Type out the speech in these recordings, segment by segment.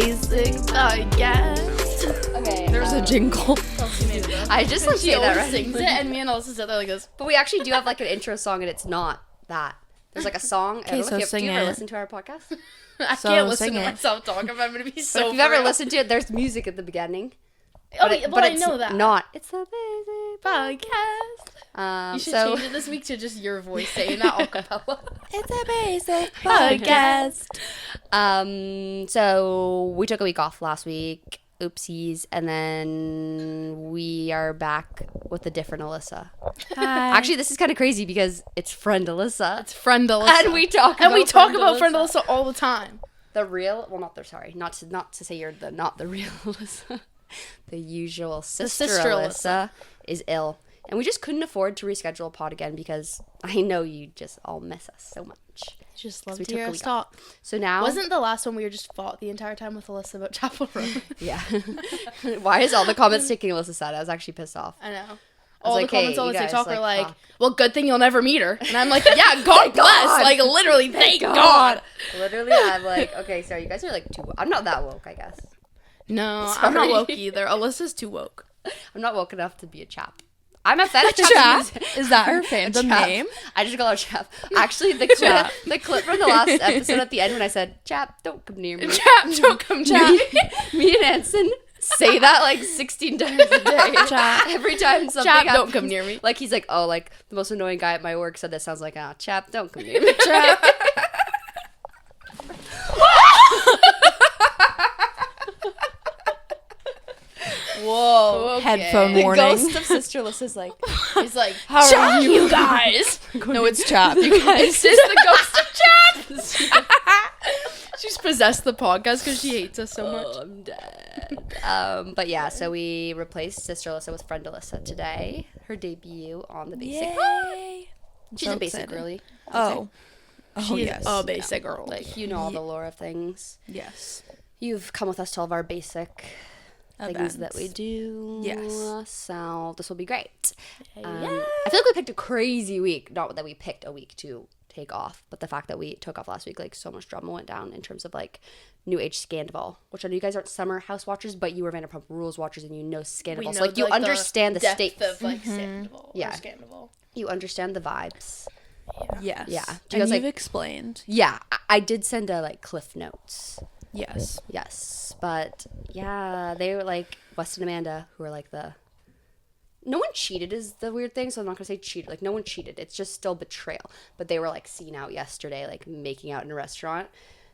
basic podcast. Okay. There's a jingle. I just like She say that always right. sings it, and me and Alyssa sit there like this. But we actually do have like an intro song, and it's not that. There's like a song. I don't know so if you, sing do you ever it. listen to our podcast? I So can't listen sing to it. myself talk about it. I'm gonna be so. But if you've ever listened to it, there's music at the beginning. Oh, But well, I it's know that. Not. It's the basic podcast. You should so change it this week to just your voice saying that a cappella. It's a basic podcast. So we took a week off last week. Oopsies. And then we are back with a different Alissa. Hi. Actually, this is kind of crazy because it's friend Alissa. It's friend Alyssa. And we talk about friend Alyssa all the time. The real, well, not to say you're not the real Alyssa. The usual sister Alyssa is ill. And we just couldn't afford to reschedule a pod again because I know you just all miss us so much. Just love we to took hear a us week talk. So now... Wasn't the last one we were just fought the entire time with Alyssa about Chapel Road? Yeah. Why is all the comments taking Alyssa side? I was actually pissed off. I know. All like, the comments hey, on you the guys, TikTok like, are like, fuck. well, good thing you'll never meet her. And I'm like, yeah, God bless. God. Like, literally, thank God. Literally, I'm like, okay, sorry, you guys are like too... I'm not that woke, I guess. No, Sorry. I'm not woke either. Alyssa's too woke. I'm not woke enough to be a chap. I'm a fetish Chap? chap. Is that her fandom Chap. name? I just call her chap. Actually, the clip from the last episode at the end when I said, chap, don't come near me. Chap, don't come near me. Me and Anson say that like 16 times a day. Chap. Every time something Chap, happens. don't come near me. Like, he's like, oh, like, the most annoying guy at my work said that sounds like, chap, don't come near me. Chap. Whoa. Okay. Headphone The warning. ghost of Sister Alyssa's like, He's like, How Chap, are you guys. No, it's Chap. You guys. This is the ghost of Chap. She's possessed the podcast because she hates us so much. oh, I'm dead. But yeah, so we replaced Sister Alyssa with friend Alyssa today. Her debut on the basic. Yay. She's So a basic excited. girly. Oh. Oh, She is yes. a basic girl. Like, you know all the lore of things. Yes. You've come with us to all of our basic things that Events. we do. Yes. So this will be great. Yeah. I feel like we picked a crazy week. Not that we picked a week to take off, but the fact that we took off last week, like, so much drama went down in terms of, like, New Age Scandal, which I know you guys aren't Summer House watchers, but you were Vanderpump Rules watchers and you know Scandal. So, like, you understand the depth stakes. of, like, Sandoval. Yeah. Or Scandal. You understand the vibes. Yes. Yeah. And Because, like- you've explained. Yeah, I did send like Cliff Notes. Yes. Yes, but yeah, they were like West and Amanda, who are like no one cheated is the weird thing, so I'm not gonna say cheated. Like, no one cheated. It's just still betrayal. But they were like seen out yesterday, like making out in a restaurant.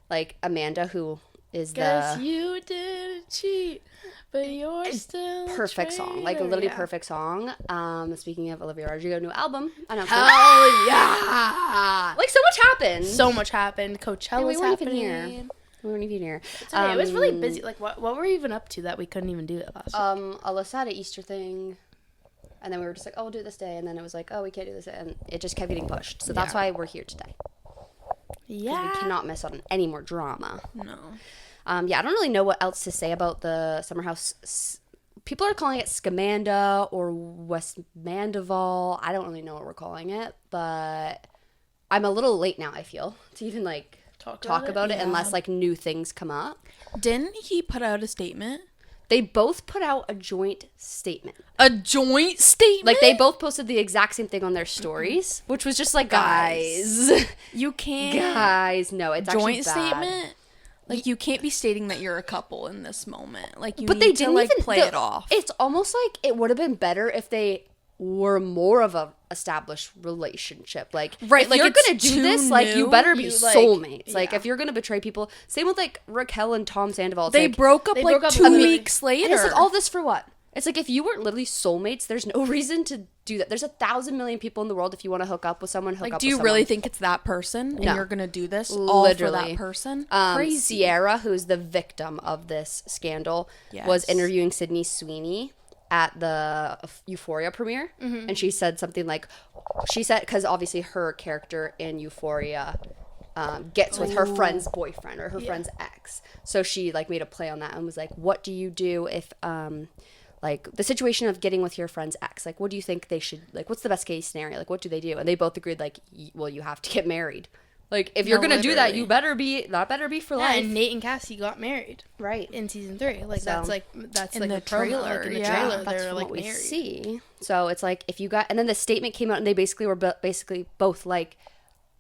Like Amanda, who is Guess the you didn't cheat, but you're still a perfect song, like a traitor. literally Yeah. perfect song. Speaking of Olivia Rodrigo, new album announcement. Hell yeah! Like, so much happened. So much happened. Coachella we was weren't even happening. here. We weren't even here. It's okay. It was really busy. Like, what were we even up to that we couldn't even do it last week? Alyssa had an Easter thing, and then we were just like, oh, we'll do it this day, and then it was like, oh, we can't do this, and it just kept getting pushed. So that's why we're here today. 'Cause Yeah. we cannot miss on any more drama. No. Yeah, I don't really know what else to say about the Summer House. People are calling it scamanda or westmandavol. I don't really know what we're calling it, but I'm a little late now, I feel, to even like talk about it unless like new things come up. Didn't he put out a statement? They both put out a joint statement. A joint statement? Like, they both posted the exact same thing on their stories, which was just like, guys. You can't. Guys, no, it's actually Joint bad. statement? Like, you can't be stating that you're a couple in this moment. Like, you But need they to, didn't like, even play it off. It's almost like it would have been better if they were more of a established relationship. Like, Right, if like, you're it's gonna do too this, like, you new, better be you, like, soulmates. Like, yeah. if you're gonna betray people, same with like Raquel and Tom Sandoval. It's They like, broke up, they like, broke up 2 literally- weeks later. and it's like, all this for what? It's like, if you weren't literally soulmates, there's no reason to do that. There's 1,000 million people in the world. If you want to hook up with someone, hook Like, up do with you someone. really think it's that person? And No. you're going to do this all for that person? Crazy. Sierra, who's the victim of this scandal, was Yes. interviewing Sydney Sweeney at the Euphoria premiere. And she said something like, because obviously her character in Euphoria gets with her friend's boyfriend or her friend's ex. So she like made a play on that and was like, what do you do if like the situation of getting with your friend's ex, like what do you think they should, like what's the best case scenario, like what do they do? And they both agreed like, well, you have to get married. Like, if you're No, gonna do that, literally. you better be for Yeah, life. and Nate and Cassie got married Right. in season 3. Like, So- that's In like the the trailer. trailer, Like, in the yeah. trailer, That's they're from like what we married. see. So it's like, if you got, and then the statement came out, and they basically were basically both like,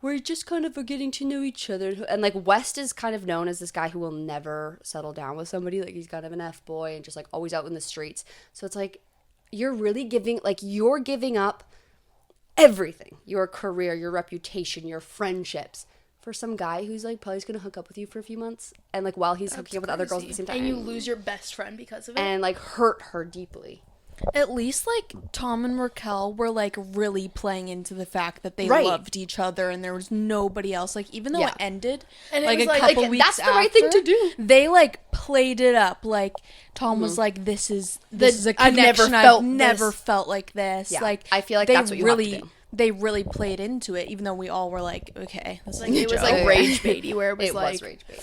we're just kind of getting to know each other. And like, West is kind of known as this guy who will never settle down with somebody. Like, he's kind of an F-boy and just like always out in the streets. So it's like, you're giving up everything, your career, your reputation, your friendships, for some guy who's like probably gonna hook up with you for a few months, and like while he's hooking up with other girls at the same time, And you lose your best friend because of it. and like hurt her deeply. At least like Tom and Raquel were like really playing into the fact that they Right. loved each other and there was nobody else. Like, even though Yeah. it ended And it like was, a like- couple like, weeks that's the right thing after, to do. they like played it up. Like, Tom was like, this is a I've never connection felt I've never this. felt like this. Yeah, Like, I feel like they that's what you have to really do. they really played into it, even though we all were like, okay, this Like, is a it was joke. like rage baity, where it was It like, was rage baby.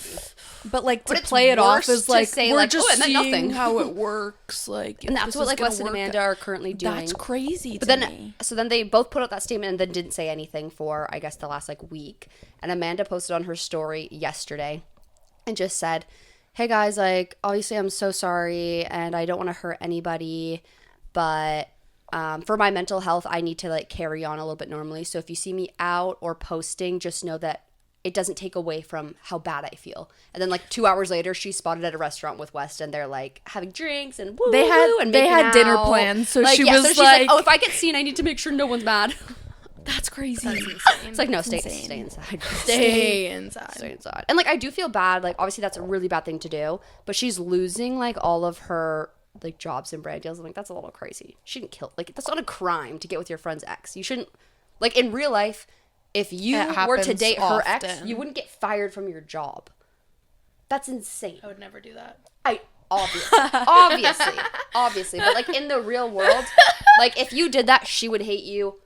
But like, to But it's play it off worse as to like, say, we're like, just oh, it meant seeing nothing. how it works. Like, And if that's this what is like gonna Wes and work Amanda are currently doing. That's crazy to But then, me. so then they both put out that statement and then didn't say anything for, I guess, the last like week. And Amanda posted on her story yesterday and just said, hey guys, like, obviously I'm so sorry and I don't want to hurt anybody, but for my mental health, I need to like carry on a little bit normally. So if you see me out or posting, just know that it doesn't take away from how bad I feel. And then like 2 hours later, she's spotted at a restaurant with West, and they're like having drinks and woo, They had- woo, and they making had dinner out. plans, so like, she yeah, was so she's like, like- oh, if I get seen, I need to make sure no one's mad. That's crazy. It's like, no, stay insane. inside. stay inside. Stay inside. And like, I do feel bad. Like, obviously that's a really bad thing to do, but she's losing like all of her like jobs and brand deals. I'm like, that's a little crazy. She didn't kill, like, that's not a crime to get with your friend's ex. You shouldn't, like, in real life, if you It were to happens date her ex, often. you wouldn't get fired from your job. That's insane. I would never do that. Obviously, but like in the real world, like if you did that, she would hate you.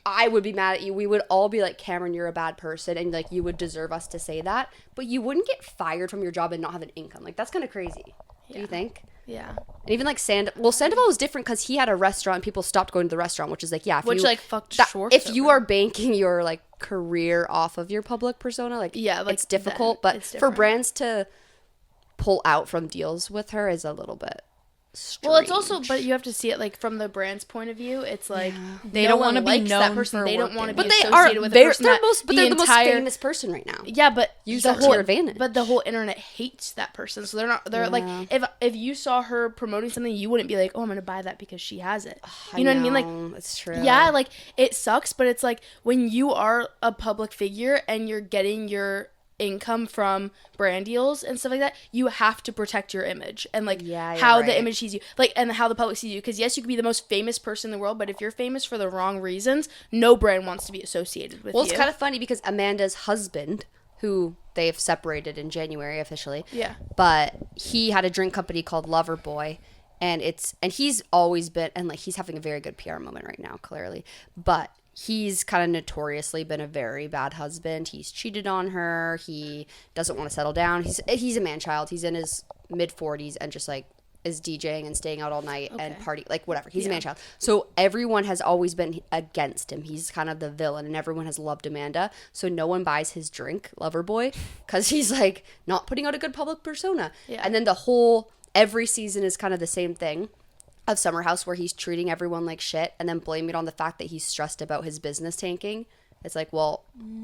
I would be mad at you. We would all be like, Cameron, you're a bad person, and like you would deserve us to say that. But you wouldn't get fired from your job and not have an income. Like, that's kind of crazy. Do you think? Yeah. And even like Sandoval was different because he had a restaurant and people stopped going to the restaurant, which is like, yeah, if Which, you, like, fucked that, Schwartz if you over. are banking your like career off of your public persona, like, Yeah, like, it's difficult. then But it's for different. brands to pull out from deals with her is a little bit strange. Well, it's also, but you have to see it like from the brand's point of view. It's like They no don't one wanna be likes that known person. for They don't want to working. be But they are associated with a very, person they're that most, but they're the most entire- famous person right now. Yeah, but Use the that to whole your advantage. But the whole internet hates that person, so they're not. They're Yeah. like, if you saw her promoting something, you wouldn't be like, oh, I'm gonna buy that because she has it. You know what I mean? Like, it's true. yeah, like it sucks, but it's like when you are a public figure and you're getting your income from brand deals and stuff like that, you have to protect your image and like Yeah, you're how right. the image sees you, like, and how the public sees you. Because yes, you could be the most famous person in the world, but if you're famous for the wrong reasons, no brand wants to be associated with Well, you. it's kind of funny because Amanda's husband, who they've separated in January officially, Yeah. but he had a drink company called Loverboy, and he's always been, and like he's having a very good PR moment right now, clearly, but he's kind of notoriously been a very bad husband. He's cheated on her. He doesn't want to settle down. He's a man-child. He's in his mid-40s and just like is DJing and staying out all night and party, like whatever. He's a man-child. So everyone has always been against him. He's kind of the villain, and everyone has loved Amanda. So no one buys his drink, Loverboy, because he's like not putting out a good public persona. Yeah. And then every season is kind of the same thing of Summer House, where he's treating everyone like shit and then blaming it on the fact that he's stressed about his business tanking. It's like, well,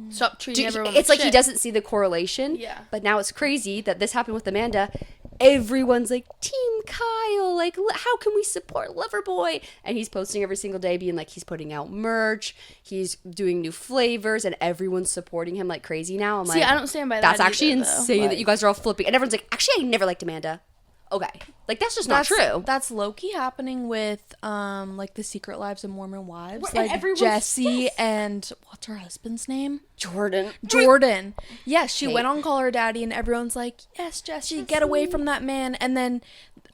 Stop treating everyone. it's like shit. he doesn't see the correlation. Yeah. But now it's crazy that this happened with Amanda. Everyone's like, Team Kyle, like, how can we support Loverboy? And he's posting every single day being like, he's putting out merch, he's doing new flavors, and everyone's supporting him like crazy now. I'm See, like, I don't stand by that. that's actually either, though. insane that you guys are all flipping. And everyone's like, actually, I never liked Amanda. Okay. Like, that's just not true. That's low-key happening with like the Secret Lives of Mormon Wives. Well, and Like everyone's- Jesse yes. and what's her husband's name? Jordan. Jordan. Yes, she Kate. went on Call Her Daddy and everyone's like, yes, Jesse, get away from that man. And then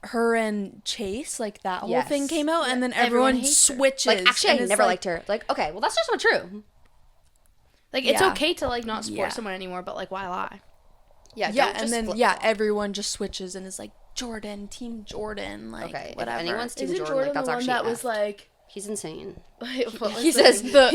her and Chase, like that whole Yes. thing came out, and then Everyone everyone hates her. switches. Like, actually, and I it's never like, liked her. Like, okay, well, that's just not true. Like, it's Yeah. okay to like not support Yeah. someone anymore, but like, why lie? Yeah, Yeah, don't and just then flip-flop. everyone just switches and is like, Jordan, Team Jordan, like Okay, if whatever. anyone's Team Isn't Jordan, Jordan like, that's the one actually that was effed. like, He's insane. He says the.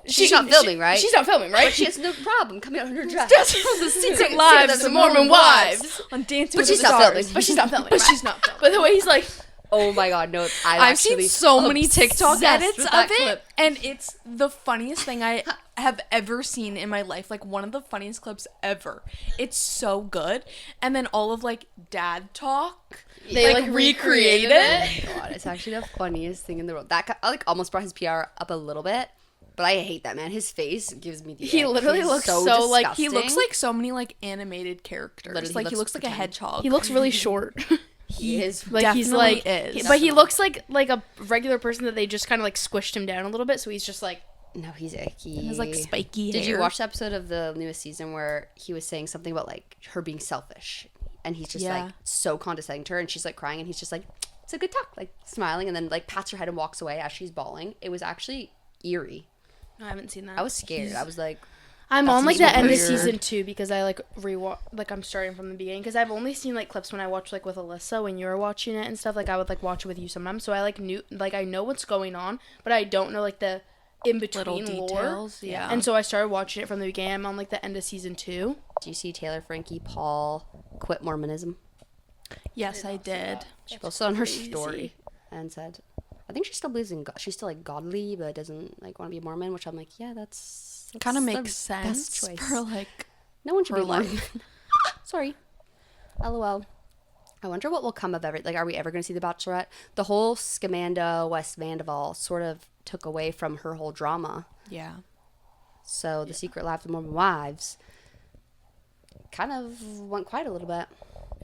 she's not filming, right? She's not filming, right? But she has no problem coming out in her dress. The secret lives of Mormon wives on Dancing But with the she's not Stars. filming. But she's not filming. But she's not filming. But the way he's like, Oh my god, no! I've seen so many TikTok obsessed edits with of that it, clip. and it's the funniest thing I have ever seen in my life. Like, one of the funniest clips ever. It's so good. And then all of, like, dad talk. they like recreated it. Oh my god, it's actually the funniest thing in the world. That guy, like, almost brought his PR up a little bit, but I hate that man. His face gives me the. He literally He's looks so disgusting. like He looks like so many, like, animated characters. Literally, Like, he looks looks like a pretend. hedgehog. He looks really short. He is Like he's Definitely like, is. but he looks like a regular person that they just kind of like squished him down a little bit. So he's just like, no, he's icky. He has, like, spiky hair. Did you watch the episode of the newest season where he was saying something about like her being selfish, and he's just Yeah. like so condescending to her, and she's like crying, and he's just like, it's a good talk, like smiling, and then like pats her head and walks away as she's bawling. It was actually eerie. I haven't seen that. I was scared. I was like, I'm That's on like even the end of weird. season 2 because I like like I'm starting from the beginning because I've only seen like clips when I watch like with Alissa when you were watching it and stuff. Like I would like watch it with you sometimes, so I like knew like I know what's going on, but I don't know like the in little between lore. details? Yeah. And so I started watching it from the beginning. I'm on like the end of season 2. do you see Taylor Frankie Paul quit Mormonism? Yes, I did. She posted on her crazy. story and said, I think she still believes in God. She's still like godly, but doesn't like want to be a Mormon. Which I'm like, yeah, that's Kind of the makes best sense choice. for, like, No one should her be Mormon. life. Sorry. LOL. I wonder what will come of like, are we ever going to see The Bachelorette? The whole Scamanda, westmandavol sort of took away from her whole drama. Yeah. So The Secret Lives of Mormon Wives kind of went quiet a little bit.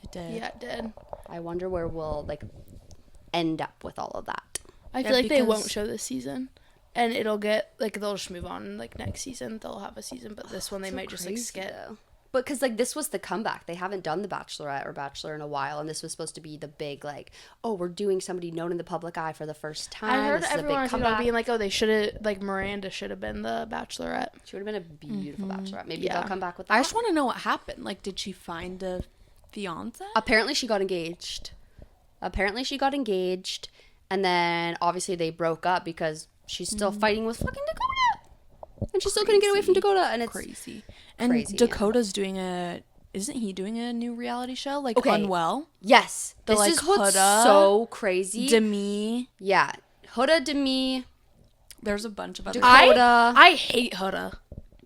It did. Yeah, it did. I wonder where we'll like end up with all of that. I feel Yeah, like they won't because- show this season. And it'll get like they'll just move on like next season they'll have a season, but this one they So might just like crazy, skip. though. But because like this was the comeback, they haven't done The Bachelorette or Bachelor in a while, and this was supposed to be the big like, oh, we're doing somebody known in the public eye for the first time. I heard This is a everyone big on TikTok comeback. being like, oh, they should have like Miranda should have been the Bachelorette. She would have been a beautiful Bachelorette. Maybe Yeah. they'll come back with that. I just want to know what happened. Like, did she find a fiance? Apparently she got engaged. And then obviously they broke up because she's still fighting with fucking Dakota. And she still couldn't get away from Dakota. And it's Crazy. And Crazy, Dakota's doing isn't he doing a new reality show? Like, Okay. Unwell? yes. The, This like, is what's Huda, so crazy. Demi. yeah. Huda, Demi, There's a bunch of other Dakota. I hate Huda.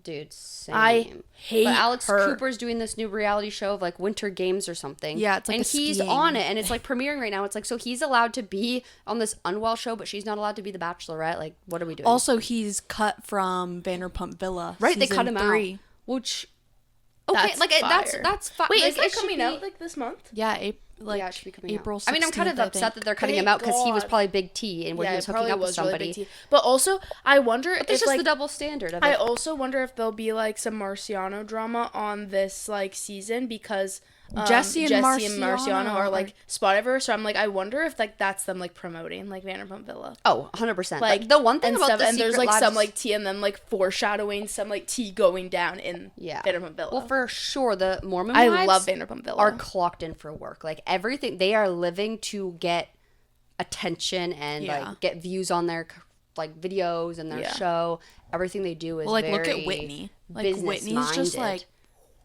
Dude, same. I hate But Alex her. Cooper's doing this new reality show of like Winter Games or something. Yeah, it's like and a he's skiing. on it, and it's like premiering right now. It's like so he's allowed to be on this Unwell show, but she's not allowed to be the Bachelorette. Like, what are we doing? Also, he's cut from Vanderpump Villa. right? They season cut him 3. out. Which okay, That's like fire. that's fine. Wait, like, is that it should coming be- out like this month? Yeah, yeah, it should be coming April out. I mean, I'm kind of 16th, I upset think. that they're cutting Thank him out because he was God. probably big T and when he was hooking up with somebody. Tea. But also, I wonder But if there's just like the double standard of I it. also wonder if there'll be like some Marciano drama on this like season because Jesse and Marciano are are- like Spotiver. So I'm like, I wonder if like that's them like promoting like Vanderpump Villa. Oh, 100%. Like Like the one thing and about stuff, the and there's Secret like some Lives- like tea and then like foreshadowing some like tea going down in yeah. Vanderpump Villa. Well, for sure, the Mormon I wives love Vanderpump Villa. are clocked in for work. Like everything, they are living to get attention and Yeah. like get views on their like videos and their Yeah. show. Everything they do is Well, like, look very at Whitney. Like, business Whitney's just minded.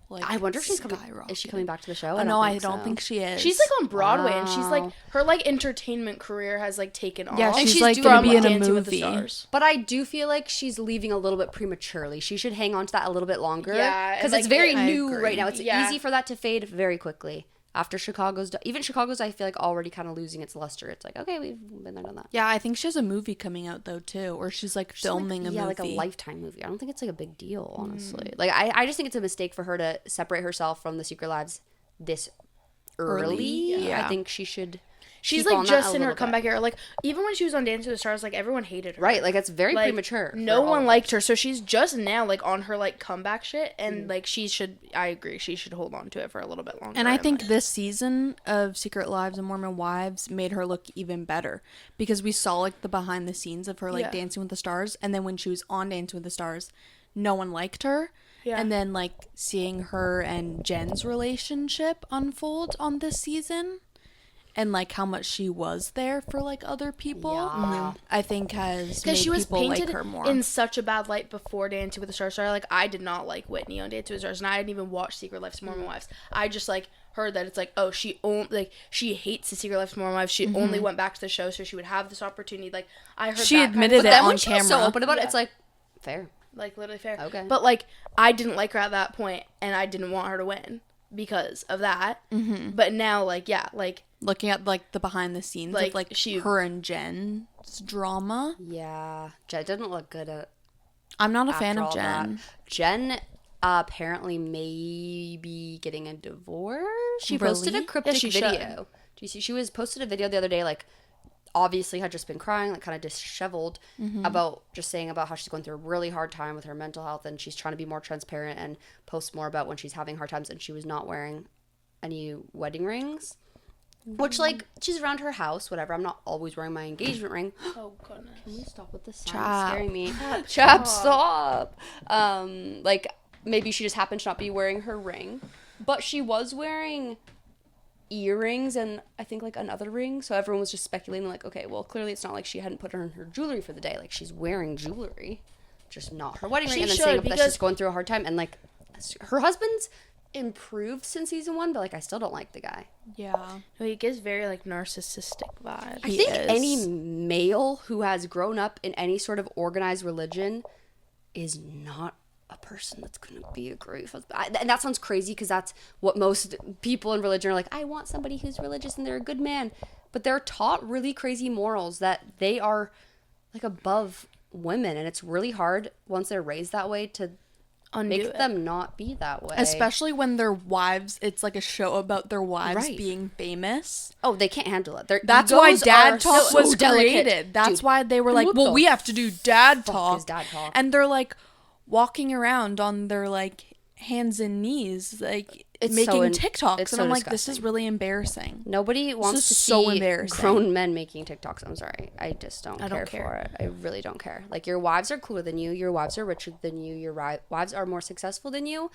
like I wonder if she's coming. skyrocketed. Is she coming back to the show? Oh, no, I think don't so. think she is. She's like on Broadway and she's like Wow. her like entertainment career has like taken off. Yeah, And she's she's like doing gonna be in a Dancing with the movie. Stars. But I do feel like she's leaving a little bit prematurely. She should hang on to that a little bit longer. Yeah, because and, it's like, very I new agree. right now. It's Yeah. easy for that to fade very quickly. After Chicago's, even Chicago's, I feel like already kind of losing its luster. It's like, okay, we've been there, done that. Yeah, I think she has a movie coming out though too, or she's like filming a movie. like a Lifetime movie. I don't think it's like a big deal, honestly. Like I just think it's a mistake for her to separate herself from the Secret Lives this early. yeah. I think she should. She's keep on like that just a in her little bit. comeback era. Like even when she was on Dancing with the Stars, like everyone hated her. Right, like it's very Like, premature. No for all one of liked her, so she's just now like on her like comeback shit, and Mm. like she should. I agree, she should hold on to it for a little bit longer. And I in think my- this season of Secret Lives of Mormon Wives made her look even better because we saw like the behind the scenes of her like Yeah. Dancing with the Stars, and then when she was on Dancing with the Stars, no one liked her. Yeah. And then like seeing her and Jen's relationship unfold on this season, and like how much she was there for like other people, Yeah. I think has made Because she was people like painted her more. in such a bad light before Dancing with the Stars started. Like, I did not like Whitney on Dancing with the Stars, and I hadn't even watched Secret Life of Mormon Wives. I just, like, heard that it's like, oh, she hates the Secret Life of Mormon Wives. She only went back to the show so she would have this opportunity. Like, I heard She that admitted kind it of, Then on when she was so camera. open about it, Yeah. it's like, fair. like, literally fair. Okay. But, like, I didn't like her at that point, and I didn't want her to win because of that. Mm-hmm. But now, like, yeah, like, Looking at like the behind the scenes of like her and Jen's drama. Yeah. Jen didn't look good at I'm not a fan after of all Jen. that. Jen apparently may be getting a divorce. She Really? posted a cryptic she video. should. Do you see? She posted a video the other day, like, obviously had just been crying, like, kind of disheveled about just saying about how she's going through a really hard time with her mental health, and she's trying to be more transparent and post more about when she's having hard times, and she was not wearing any wedding rings. Which, like, she's around her house, whatever. I'm not always wearing my engagement ring. oh, goodness. Can you stop with the sound? Chap. It's scaring me. Chap, stop. Like, maybe she just happened to not be wearing her ring, but she was wearing earrings and I think like another ring. So everyone was just speculating, like, okay, well, clearly it's not like she hadn't put her in her jewelry for the day. Like, she's wearing jewelry, just not her wedding ring. She And then should, saying that she's because- going through a hard time. And like, her husband's improved since season 1, but like, I still don't like the guy. Yeah. No, he gives very, like, narcissistic vibes. I He think is. any male who has grown up in any sort of organized religion is not a person that's going to be a great husband. And that sounds crazy because that's what most people in religion are like, I want somebody who's religious and they're a good man. But they're taught really crazy morals that they are like above women. And it's really hard once they're raised that way to make them not be that way. Especially when their wives, it's like a show about their wives Right. being famous. Oh, they can't handle it. Their That's why egos dad are talk so was delicate. created. That's Dude, why they were like, what well, the we have to do dad fuck talk. is dad talk? And they're like walking around on their like hands and knees, like It's making so TikToks. it's And so I'm like, this is disgusting. really embarrassing. Nobody wants is to so see embarrassing. grown men making TikToks. I'm sorry. I just don't, I don't care care. for it. I really don't care. Like, your wives are cooler than you. Your wives are richer than you. Your wives are more successful than you.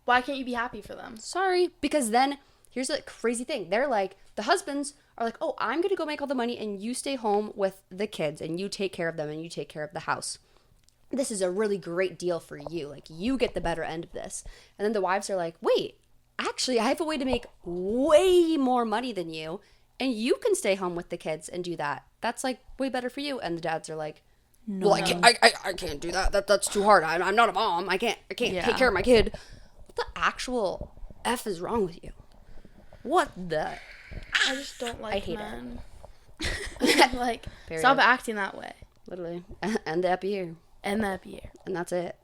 Why can't you be happy for them? Sorry. Because then, here's the crazy thing. They're like, the husbands are like, oh, I'm going to go make all the money and you stay home with the kids and you take care of them and you take care of the house. This is a really great deal for you. Like, you get the better end of this. And then the wives are like, wait, actually, I have a way to make way more money than you, and you can stay home with the kids and do that. That's like way better for you. And the dads are like, well, I can't do that. That's too hard. I'm not a mom. I can't Yeah. take care of my kid. What the actual F is wrong with you? What the? I just don't like hate it. men. Like, Period. stop acting that way. Literally. And the happy year. And that be here. And that's it.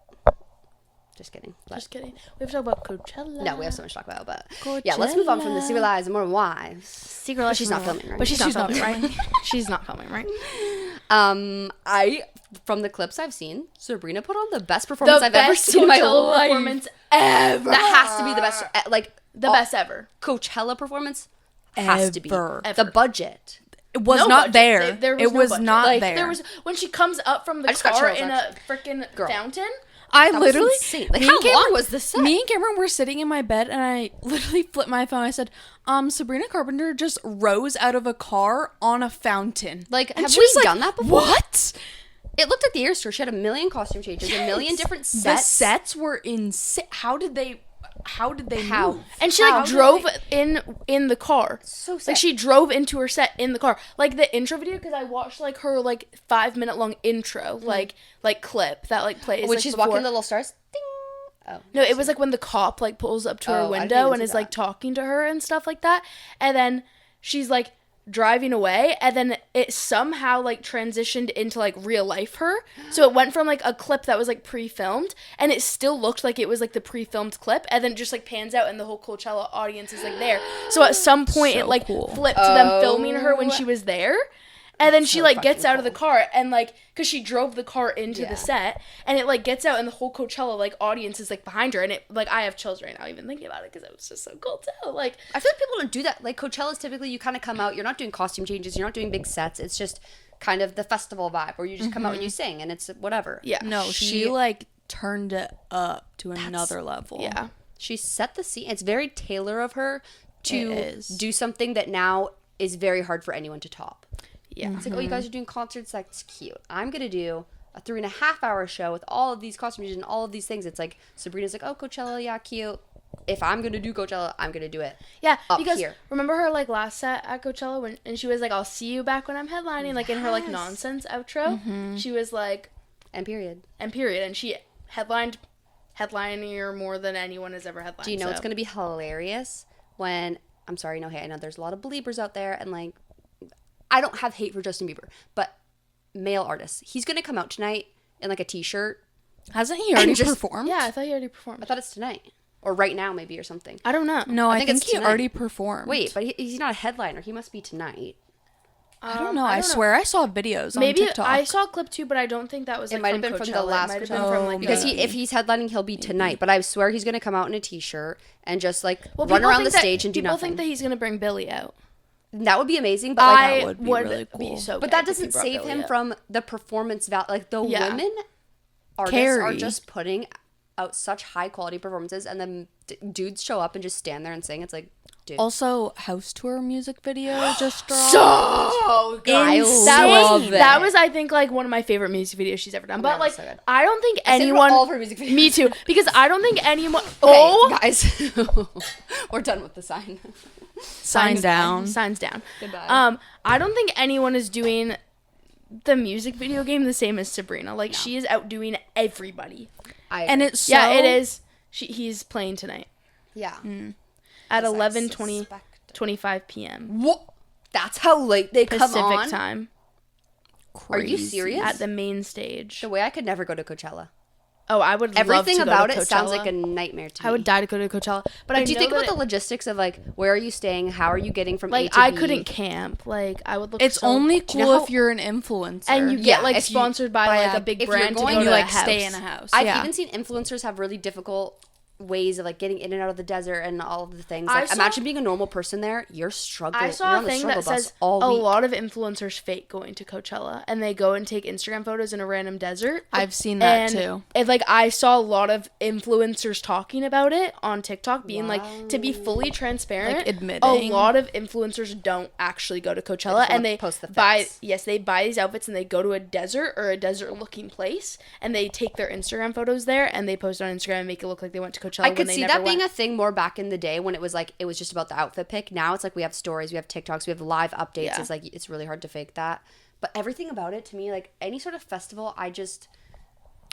Just kidding. Just kidding. We have to talk about Coachella. No, we have so much to talk about, but yeah, let's move on from the Secret Lives of Mormon Wives. Secret Life. She's not filming, right? But she's not She's not filming, right? She's not filming, right? From the clips I've seen, Sabrina put on the best performance I've ever best seen in my Coachella life. performance ever. That has to be the best, like The best ever. Coachella performance has to be Ever. the budget. It was No not budget. there. There it no was budget. not Like, there. There was when she comes up from the I just got car chills, in a freaking Girl. fountain. I That was literally, insane. Like, me how and Cameron- long was the set? Me and Cameron were sitting in my bed, and I literally flipped my phone. I said, Sabrina Carpenter just rose out of a car on a fountain. Like, And have she we was like, done that before? What? It looked like the Air Store. She had a million costume changes, a million different The sets. sets were insane. How did they move? And she How like did drove they- in the car. So sick. Like she drove into her set in the car. Like the intro video, because I watched like her like 5-minute long intro like clip that like plays when like, she's before. walking the little stars. Ding. Oh. No, it was like when the cop like pulls up to Oh, her I didn't window even and see is like that. talking to her and stuff like that. And then she's like driving away, and then it somehow like transitioned into like real life her. So it went from like a clip that was like pre-filmed, and it still looked like it was like the pre-filmed clip, and then it just like pans out and the whole Coachella audience is like there. So at some point So it like cool. flipped to them filming her when she was there. And then she so like gets fucking out of the car and like, cause she drove the car into Yeah. the set, and it like gets out and the whole Coachella like audience is like behind her, and it like I have chills right now even thinking about it because it was just so cool too. Like I feel like people don't do that. Like, Coachella's typically you kind of come out. You're not doing costume changes. You're not doing big sets. It's just kind of the festival vibe where you just come out and you sing and it's whatever. yeah, No, she like turned it up to another level. yeah. She set the scene. It's very Taylor of her to It is. do something that now is very hard for anyone to top. Yeah. It's like, oh, you guys are doing concerts. That's cute. I'm going to do a 3.5-hour show with all of these costumes and all of these things. It's like, Sabrina's like, oh, Coachella, yeah, cute. If I'm going to do Coachella, I'm going to do it. Yeah, up because here. remember her like last set at Coachella and she was like, I'll see you back when I'm headlining, like in her like nonsense outro. She was like, and period. And she headlining more than anyone has ever headlined. Do you know it's going to be hilarious when, I'm sorry, no hate, I know there's a lot of believers out there, and like, I don't have hate for Justin Bieber, but male artists, he's going to come out tonight in like a t-shirt. Hasn't he already performed? Yeah, I thought he already performed. I thought it's tonight. Or right now, maybe, or something. I don't know. No, I think it's he tonight. already performed. Wait, but he's not a headliner. He must be tonight. I don't know. I swear I saw videos on Maybe TikTok. I saw a clip too, but I don't think that was like, It might have from been from Coachella. the last It might have been Coachella. from like Because the- if he's headlining, he'll be tonight. But I swear he's going to come out in a t-shirt and just like run people around the think that- stage and do people nothing. think that he's gonna bring Billy out. That would be amazing, but like, I that would would be really be cool. so. but gay that if he doesn't brought save Billy him out. from the performance value. Like the Yeah. women artists Carrie. are just putting out such high quality performances, and then dudes show up and just stand there and sing. It's like, dude. Also, house tour music video just dropped. So good. I love it. That was, I think, like one of my favorite music videos she's ever done. But God, like, so good. I don't think I saved anyone. all of her music videos. Me too, because I don't think anyone. Okay, Oh, guys, we're done with the sign. Sign down. Signs down. Goodbye. I don't think anyone is doing the music video game the same as Sabrina. Like she is outdoing everybody. And it's so, Yeah, it is. He's playing tonight Yeah. at As I 11:25 p.m. What? That's how late they come Pacific on? time Are you crazy. serious? at the main stage. The way I could never go to Coachella. Oh, I would love Everything to go about to it sounds Coachella. like a nightmare to me. I would die to go to Coachella. But I Do you know think that about the logistics of like where are you staying? How are you getting from A like to I B? couldn't camp. Like I would look. It's so, only Do you cool know how- if you're an influencer. and you get Yeah, like if you sponsored by buy like a- a big if you're brand to going go and to you a like house. stay in a house. I've yeah. even seen influencers have really difficult ways of like getting in and out of the desert and all of the things. I Like saw- imagine being a normal person there. You're struggling. I You're saw on a the thing struggle that bus says all a week. lot of influencers fake going to Coachella and they go and take Instagram photos in a random desert. I've seen that and too. It, like I saw a lot of influencers talking about it on TikTok, being like, to be fully transparent, Like, admitting. a lot of influencers don't actually go to Coachella just and wanna they post the buy fits. they buy these outfits and they go to a desert or a desert looking place and they take their Instagram photos there and they post it on Instagram and make it look like they went to Coachella. I when could they see never that being went. a thing more back in the day when it was like it was just about the outfit pick. Now it's like we have stories, we have TikToks, we have live updates. Yeah. It's like it's really hard to fake that. But everything about it to me, like any sort of festival, I just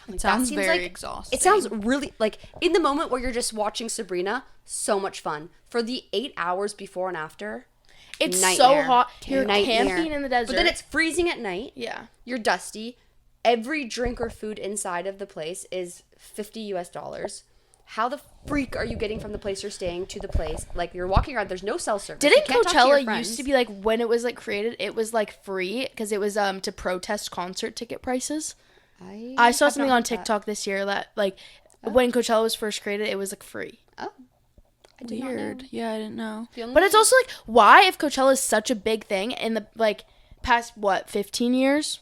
It sounds seems very like- exhausting. It sounds really like in the moment where you're just watching Sabrina, so much fun. For the 8 hours before and after, It's so nightmare. hot. You're Nightmare. camping in the desert. But then it's freezing at night. yeah. You're dusty. Every drink or food inside of the place is $50. How the freak are you getting from the place you're staying to the place? Like you're walking around, there's no cell service. Didn't You can't talk to your Coachella friends. used to be like when it was like created, it was like free because it was to protest concert ticket prices. I saw have something not on heard that. TikTok this year that like when Coachella was first created, it was like free. Oh, I did not know. weird. Yeah, I didn't know. The only- But it's also like why if Coachella is such a big thing in the like past 15 years?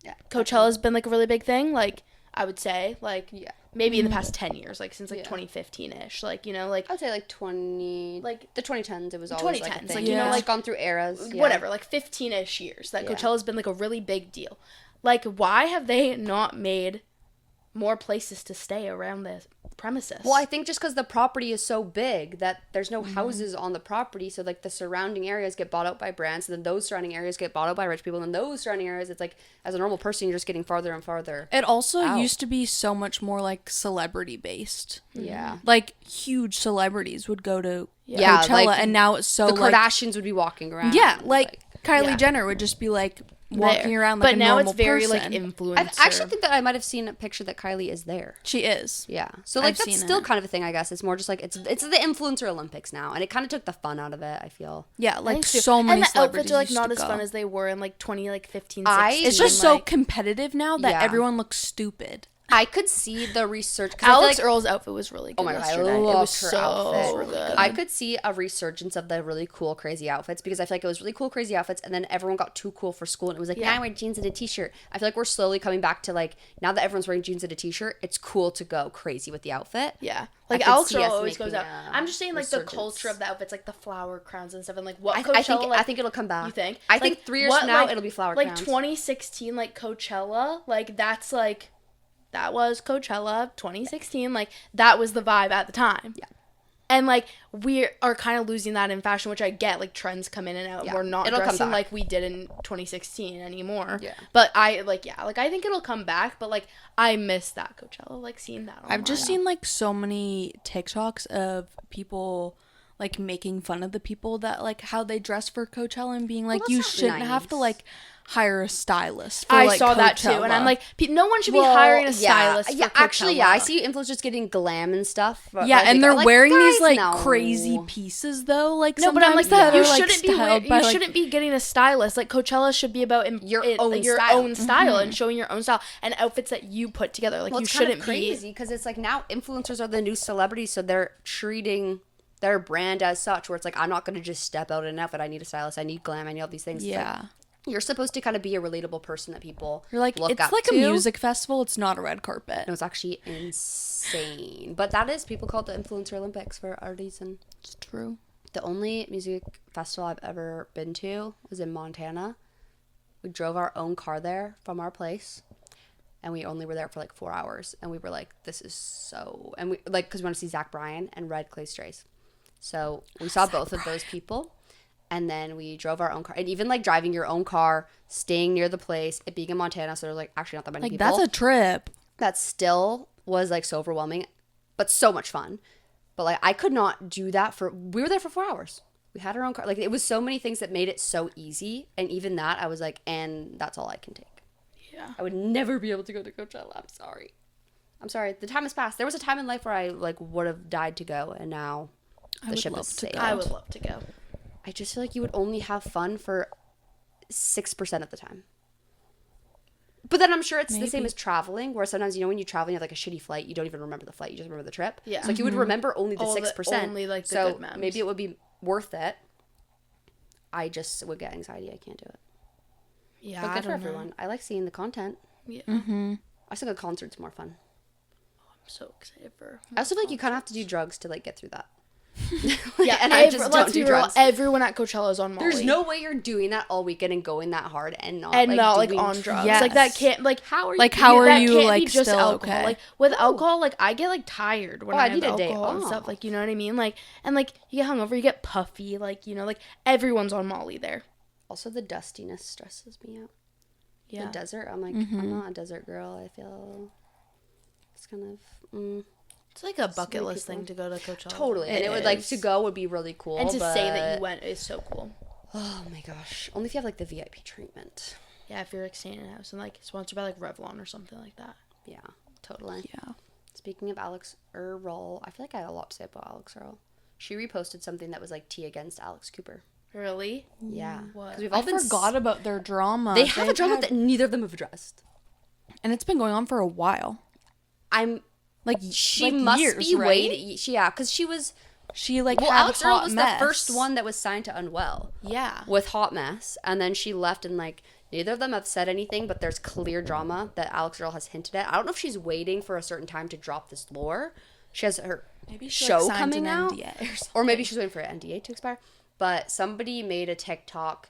Yeah. Coachella's been like a really big thing. Like I would say like Yeah. maybe in the past 10 years, like since like Yeah. 2015ish, like you know like I would say like 20, Like, the 2010s. It was always like a 2010s, thing. like, you know, It's like- gone through eras. Yeah. whatever, like 15-ish years that Yeah. Coachella's been like a really big deal. Like, why have they not made more places to stay around the premises? Well, I think just because the property is so big that there's no houses on the property, so like the surrounding areas get bought out by brands, and then those surrounding areas get bought out by rich people, and then those surrounding areas, it's like as a normal person, you're just getting farther and farther. It also Out. used to be so much more like celebrity based. Yeah. Like huge celebrities would go to Yeah, Coachella, like, and now it's so The like Kardashians would be walking around. yeah, like Kylie yeah. Jenner would just be like walking There. around like but a now normal it's very person. like influencer. I actually think that I might have seen a picture that Kylie is there. She is. Yeah. So like I've that's seen still it. kind of a thing, I guess. It's more just like it's the influencer Olympics now, and it kind of took the fun out of it, I feel. Yeah, I like think so. so many and the celebrities outfits are like used not to as go. fun as they were in like 2015, I- 16. It's just so like, competitive now that Yeah. everyone looks stupid. I could see the research. Alex Earl's outfit was really good. Oh my god, I yesterday. It loved was her so outfit. good. I could see a resurgence of the really cool, crazy outfits because I feel like it was really cool, crazy outfits, and then everyone got too cool for school, and it was like, now I wear jeans and a t-shirt. I feel like we're slowly coming back to like, now that everyone's wearing jeans and a t-shirt, it's cool to go crazy with the outfit. Yeah. Like Alex Earl always goes out. I'm just saying like the culture of the outfits, like the flower crowns and stuff, and like what Coachella. I think it'll come back. You think? I think 3 years from now it'll be flower crowns. Like 2016, like Coachella, like that's like. That was Coachella 2016. Like, that was the vibe at the time. Yeah. And, like, we are kind of losing that in fashion, which I get. Like, trends come in and out. Yeah. We're not dressing like we did in 2016 anymore. Yeah. But I think it'll come back. But, like, I miss that Coachella. Like, seeing that online. I've just seen, like, so many TikToks of people, like, making fun of the people that, like, how they dress for Coachella and being like, you shouldn't have to, like, hire a stylist for, like, saw Coachella. That too, and I'm like, no one should be hiring a stylist. Yeah, actually, I see influencers getting glam and stuff. Yeah, and they're wearing these like crazy pieces though. Like no, but I'm like, that you are, shouldn't be getting a stylist. Like Coachella should be about your own style and showing your own style and outfits that you put together. Like you shouldn't be crazy because it's like now influencers are the new celebrities, so they're treating their brand as such. Where it's like, I'm not going to just step out in an outfit. I need a stylist. I need glam. I need all these things. Yeah. You're supposed to kind of be a relatable person that people You're like, look it's up like to. a music festival. It's not a red carpet. No, it's actually insane. But that is, people call it the Influencer Olympics for a reason. It's true. The only music festival I've ever been to was in Montana. We drove our own car there from our place. And we only were there for like 4 hours. And we were like, this is so... And we, like, because we want to see Zach Bryan and Red Clay Strays. So we saw both of those people. And then we drove our own car. And even, like, driving your own car, staying near the place, it being in Montana, so there's, like, actually not that many people. Like, that's a trip. That still was, like, so overwhelming, but so much fun. But, like, I could not do that for... We were there for 4 hours. We had our own car. Like, it was so many things that made it so easy. And even that, I was like, and that's all I can take. Yeah. I would never be able to go to Coachella. I'm sorry. The time has passed. There was a time in life where I, like, would have died to go, and now the ship has sailed. I would love to go. I just feel like you would only have fun for 6% of the time. But then I'm sure it's the same as traveling, where sometimes, you know, when you travel and you have like a shitty flight, you don't even remember the flight, you just remember the trip. Yeah. So like you would remember only the 6%. Only like the so good memes. Maybe it would be worth it. I just would get anxiety. I can't do it. Yeah, but good for everyone. I like seeing the content. Yeah. I still think a concert's more fun. I'm so excited for... I also feel like you kind of have to do drugs to like get through that. Yeah, and I just don't do drugs. Everyone at Coachella is on Molly. There's no way you're doing that all weekend and going that hard and not like on drugs. Yes. Like that can't like how are that you can't like be just still alcohol. okay? Like with alcohol, like I get like tired when I need have a day alcohol and off. stuff. Like you know what I mean? Like and like you get hungover, you get puffy. Like you know, like everyone's on Molly there. Also, the dustiness stresses me out. Yeah. The desert. I'm like, I'm not a desert girl. I feel it's kind of. It's like a bucket list thing to go to Coachella. Totally. And it would like to go would be really cool. And to say that you went is so cool. Oh my gosh. Only if you have like the VIP treatment. Yeah, if you're like staying in a house and like sponsored by like Revlon or something like that. Yeah, totally. Yeah. Speaking of Alex Earl, I feel like I had a lot to say about Alex Earl. She reposted something that was like tea against Alex Cooper. Really? Yeah. What? We've all forgot about their drama. They have a drama that neither of them have addressed. And it's been going on for a while. She like must years, be right? waiting. Yeah, because she like had Alex Earl was the first one that was signed to Unwell. Yeah. With Hot Mess, and then she left, and like neither of them have said anything, but there's clear drama that Alex Earl has hinted at. I don't know if she's waiting for a certain time to drop this lore. She has her show coming out, or maybe she's waiting for an NDA to expire. But somebody made a TikTok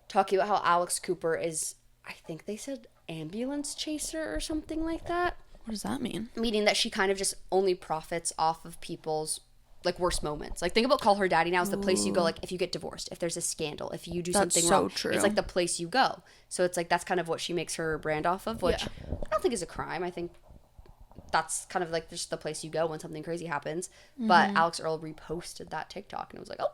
talking about how Alex Cooper is, I think they said, ambulance chaser or something like that. What does that mean? Meaning that she kind of just only profits off of people's like worst moments. Like think about Call Her Daddy now is the place you go like if you get divorced, if there's a scandal, if you do something wrong. True. It's like the place you go. So it's like that's kind of what she makes her brand off of, which I don't think is a crime. I think that's kind of like just the place you go when something crazy happens. But Alex Earl reposted that TikTok and it was like, oh.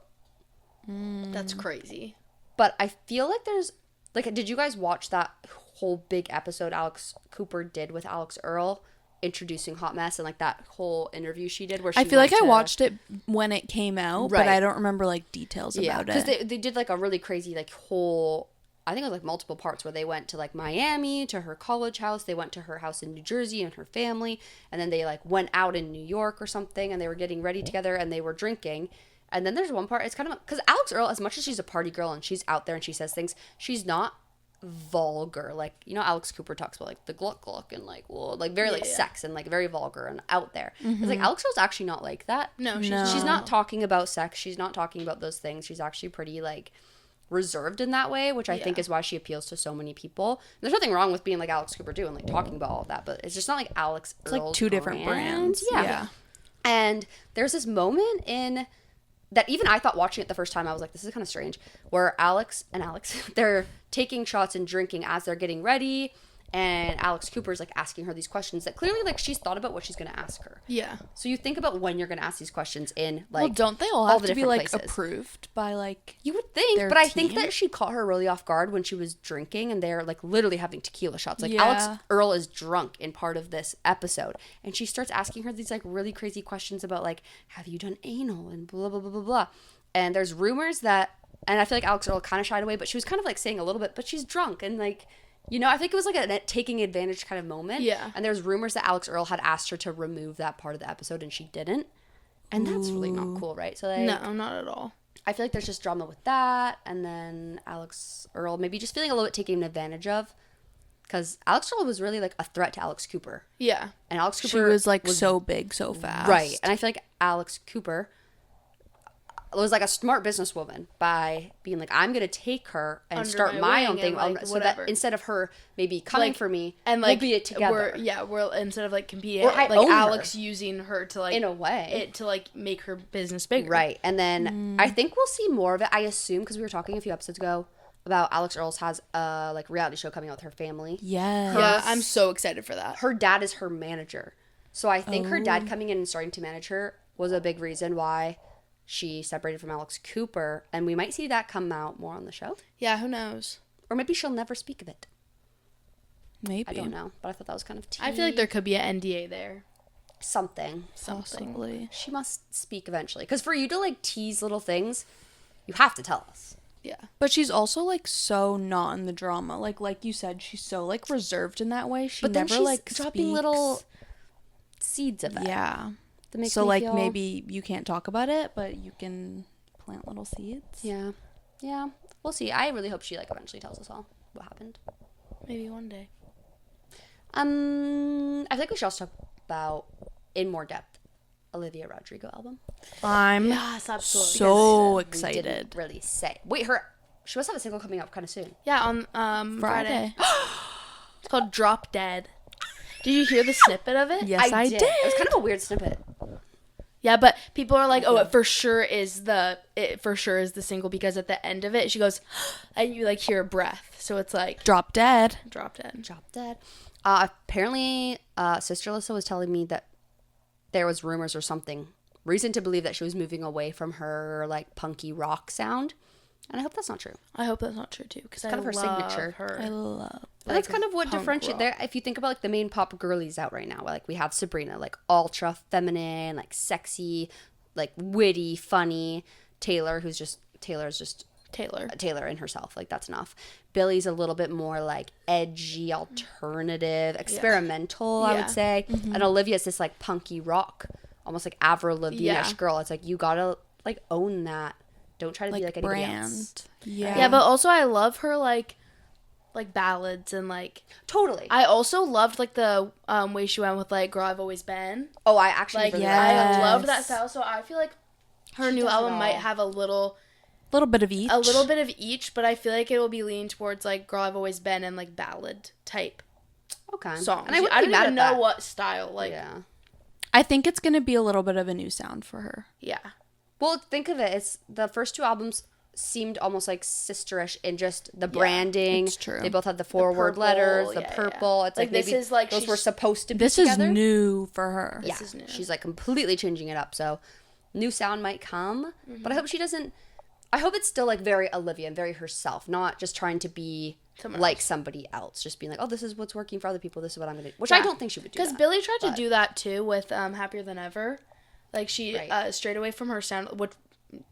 That's crazy. But I feel like there's like, did you guys watch that whole big episode Alex Cooper did with Alex Earl introducing Hot Mess and like that whole interview she did where she I feel like I watched it when it came out, Right. but I don't remember like details about it. Because they did like a really crazy like whole I think it was like multiple parts where they went to like Miami, to her college house. They went to her house in New Jersey and her family. And then they like went out in New York or something, and they were getting ready together and they were drinking. And then there's one part, it's kind of, because Alex Earl, as much as she's a party girl and she's out there and she says things, she's not vulgar. Like, you know, Alex Cooper talks about like the gluck and like, well, like very like sex and like very vulgar and out there. It's like Alex Earl's actually not like that. No, she's not talking about sex. She's not talking about those things. She's actually pretty like reserved in that way, which I think is why she appeals to so many people. And there's nothing wrong with being like Alex Cooper too and like talking about all of that, but it's just not like Alex Earl's like two different brands. Yeah. And there's this moment in that even I thought watching it the first time, I was like, this is kind of strange, where Alex, they're taking shots and drinking as they're getting ready, and Alex Cooper's like asking her these questions that clearly like she's thought about what she's going to ask her. Yeah. So you think about when you're going to ask these questions in like, well, don't they all have to be like places. approved by like, you would think, their but I think team? that she caught her really off guard when she was drinking and they're like literally having tequila shots. Like Alex Earl is drunk in part of this episode, and she starts asking her these like really crazy questions about like, have you done anal and blah, blah, blah, blah, blah. And there's rumors that, and I feel like Alex Earl kind of shied away, but she was kind of like saying a little bit, but she's drunk and like, you know, I think it was like a taking advantage kind of moment. Yeah. And there's rumors that Alex Earl had asked her to remove that part of the episode and she didn't. And that's really not cool, right? So like, No, not at all. I feel like there's just drama with that. And then Alex Earl maybe just feeling a little bit taken advantage of. Because Alex Earl was really like a threat to Alex Cooper. Yeah. And Alex Cooper she was like so big so fast. Right. And I feel like Alex Cooper was like a smart businesswoman by being like, I'm going to take her and Under start my my own wing thing. and, like, So whatever. that instead of her maybe coming Like, for me, and like we'll be it together. we're instead of like competing, Or I like own her. Alex using her to like In a way. it to like make her business bigger. Right. And then I think we'll see more of it, I assume, because we were talking a few episodes ago about Alex Earls has a like reality show coming out with her family. Yes. Yeah, I'm so excited for that. Her dad is her manager. So I think her dad coming in and starting to manage her was a big reason why she separated from Alex Cooper. And we might see that come out more on the show. Yeah, who knows? Or maybe she'll never speak of it. Maybe. I don't know. But I thought that was kind of tea. I feel like there could be an NDA there. Something. Possibly. She must speak eventually. Because for you to like tease little things, you have to tell us. Yeah. But she's also like so not in the drama. Like you said, she's so like reserved in that way. She But then never she's like dropping speaks. little seeds of it. Yeah. That makes So me like feel... maybe you can't talk about it, but you can plant little seeds. Yeah. Yeah. We'll see. I really hope she like eventually tells us all what happened. Maybe one day. I think we should also talk about in more depth Olivia Rodrigo album. I'm Yes, absolutely. so We excited. didn't really say. Wait, she must have a single coming up kind of soon. Yeah, on Friday. It's called Drop Dead. Did you hear the snippet of it? Yes, I did. It was kind of a weird snippet. Yeah, but people are like, "Oh, it for sure is the single," because at the end of it, she goes, and you like hear a breath, so it's like Drop Dead. Drop Dead. Drop Dead. Apparently, Sister Alyssa was telling me that there was rumors or something, reason to believe that she was moving away from her like punky rock sound, and I hope that's not true. I hope that's not true too, because kind of her signature. Her. I love. And that's kind of what punk differentiates rock. there. If you think about like the main pop girlies out right now, like we have Sabrina, like ultra feminine, like sexy, like witty, funny. Taylor's just Taylor in herself. Like that's enough. Billy's a little bit more like edgy, alternative, experimental, I would say. And Olivia's this like punky rock, almost like Avril Lavigne-ish girl. It's like you gotta like own that. Don't try to be like anybody else. Yeah. Yeah, but also I love her like ballads and like Totally. I also loved like the way she went with like Girl I've Always Been. Oh, I actually Like really yes. I loved that style, so I feel like her She new does it album all. might have a little bit of each. bit of each, but I feel like it will be leaning towards like Girl I've Always Been and like ballad type Okay. songs. And I wouldn't I be don't mad even at know that. what style. Like Yeah. I think it's gonna be a little bit of a new sound for her. yeah. Well, think of it. It's the first two albums seemed almost like sisterish in just the branding. it's true. They both had the forward purple, letters, the yeah, purple. yeah. It's Like, like this maybe is, like, those she's- were supposed to be This together. is new for her. Yeah, is new. she's like completely changing it up. So new sound might come, but I hope she doesn't. I hope it's still like very Olivia and very herself, not just trying to be Someone like else. somebody else. Just being like, oh, this is what's working for other people. This is what I'm gonna do. Which I don't think she would do. Because That, Billie tried to but- do that too with Happier Than Ever. Like she Right. strayed away from her sound, which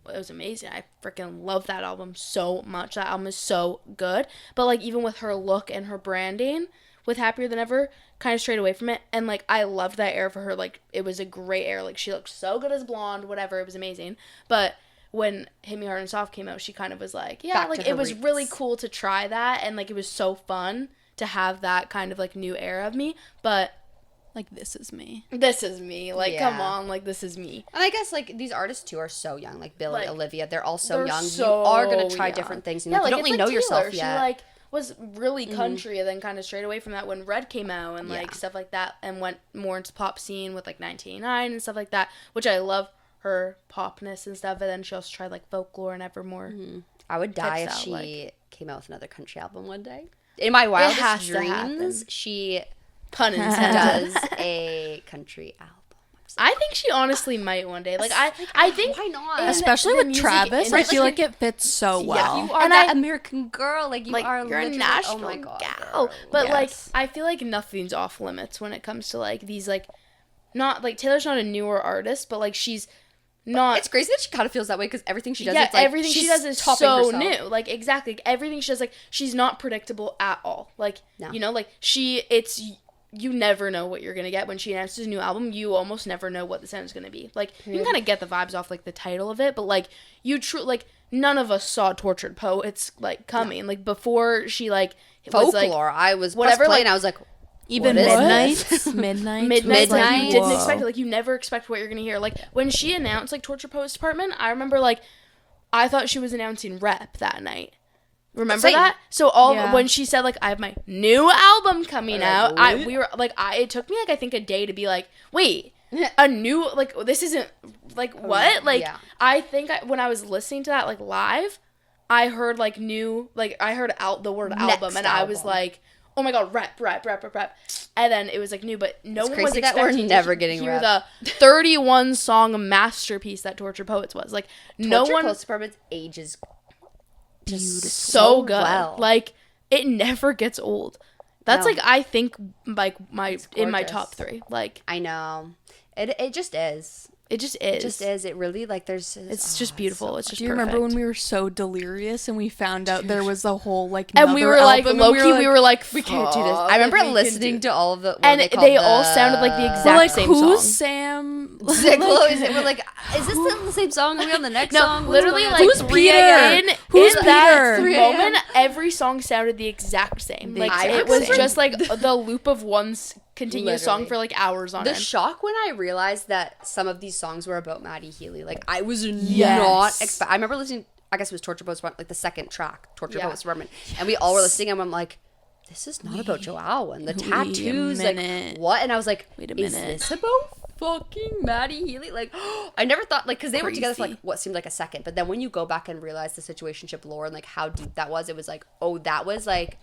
it was amazing. I freaking love that album so much. That album is so good. But, like, even with her look and her branding with Happier Than Ever, kind of strayed away from it. And, like, I loved that era for her. Like, it was a great era. Like, she looked so good as blonde, whatever. It was amazing. But when Hit Me Hard and Soft came out, she kind of was like, yeah, like, it was really cool to try that. And, like, it was so fun to have that kind of, like, new era of me. But like, this is me. This is me. Like, come on. Like, this is me. And I guess, like, these artists, too, are so young. Like, Billie, like, Olivia, they're all so young. So you are going to try different things. And you don't really know yourself yet. She, like, was really country and then kind of strayed away from that when Red came out and, like, stuff like that. And went more into pop scene with, like, 1989 and stuff like that. Which I love her popness and stuff. But then she also tried, like, folklore and Evermore. I would die if she came out with another country album one day. In my wildest dreams, she... Pun intended. does a country album. I think she honestly might one day. Like, I think... Why not? Especially with Travis, I feel like it fits so well. Yeah, you are and that American girl. Like, you are you're a national gal. But, like, I feel like nothing's off limits when it comes to, like, these, like... Not, like, Taylor's not a newer artist, but, like, she's not... It's crazy that she kind of feels that way because everything she does, yeah, it's like everything she does is so new. Like, exactly. Like, everything she does, like, she's not predictable at all. Like, you know, like, you never know what you're going to get. When she announces a new album, you almost never know what the sound's going to be. Like, you can kind of get the vibes off, like, the title of it, but, like, like, none of us saw Tortured Poets, like, coming. Like, before she, like, Folklore, like, I was whatever, playing, like, I was like, even Midnight, like, you didn't expect it. Like, you never expect what you're going to hear. Like, when she announced, like, Tortured Poets Department, I remember, like, I thought she was announcing Rep that night. Remember that? So when she said, like, I have my new album coming out, it took me, like, I think a day to be like, wait, a new, like, this isn't, like, what? Like, I think when I was listening to that, like, live, I heard, like, new, like, I heard the word album, and I was like, oh my god, rep. And then it was, like, new, but no one was expecting to hear the 31-song masterpiece that Tortured Poets was. Like, no one... Tortured Poets Department's ages so good. Well. Like, it never gets old. That's like, I think, like, in my top 3. Like, I know. It just is. It just is. It just is. It really, like, there's... It's just beautiful. It's just Do you remember when we were so delirious and we found out there was a whole, like, and we were like, low-key, we were like, we can't do this. I remember listening to all of the... And they all sounded like the exact same song. Who's Sam? We're like, is this the same song? Are we on the next song? Literally, like, who's Peter? Who's that moment, every song sounded the exact same. Like, it was just, like, the loop of one continuous song for, like, hours on end. The shock when I realized that some of these songs were about Maddie Healy. Like, I was not I remember listening, I guess it was Torture Boat's, like, the second track, Torture Boat's Department, and we all were listening, and I'm like, this is not about Joelle, and the tattoos, like, what? And I was like, is this about fucking Maddie Healy? Like, I never thought, like, because they were together for, like, what seemed like a second, but then when you go back and realize the situationship lore and, like, how deep that was, it was like, oh, that was, like,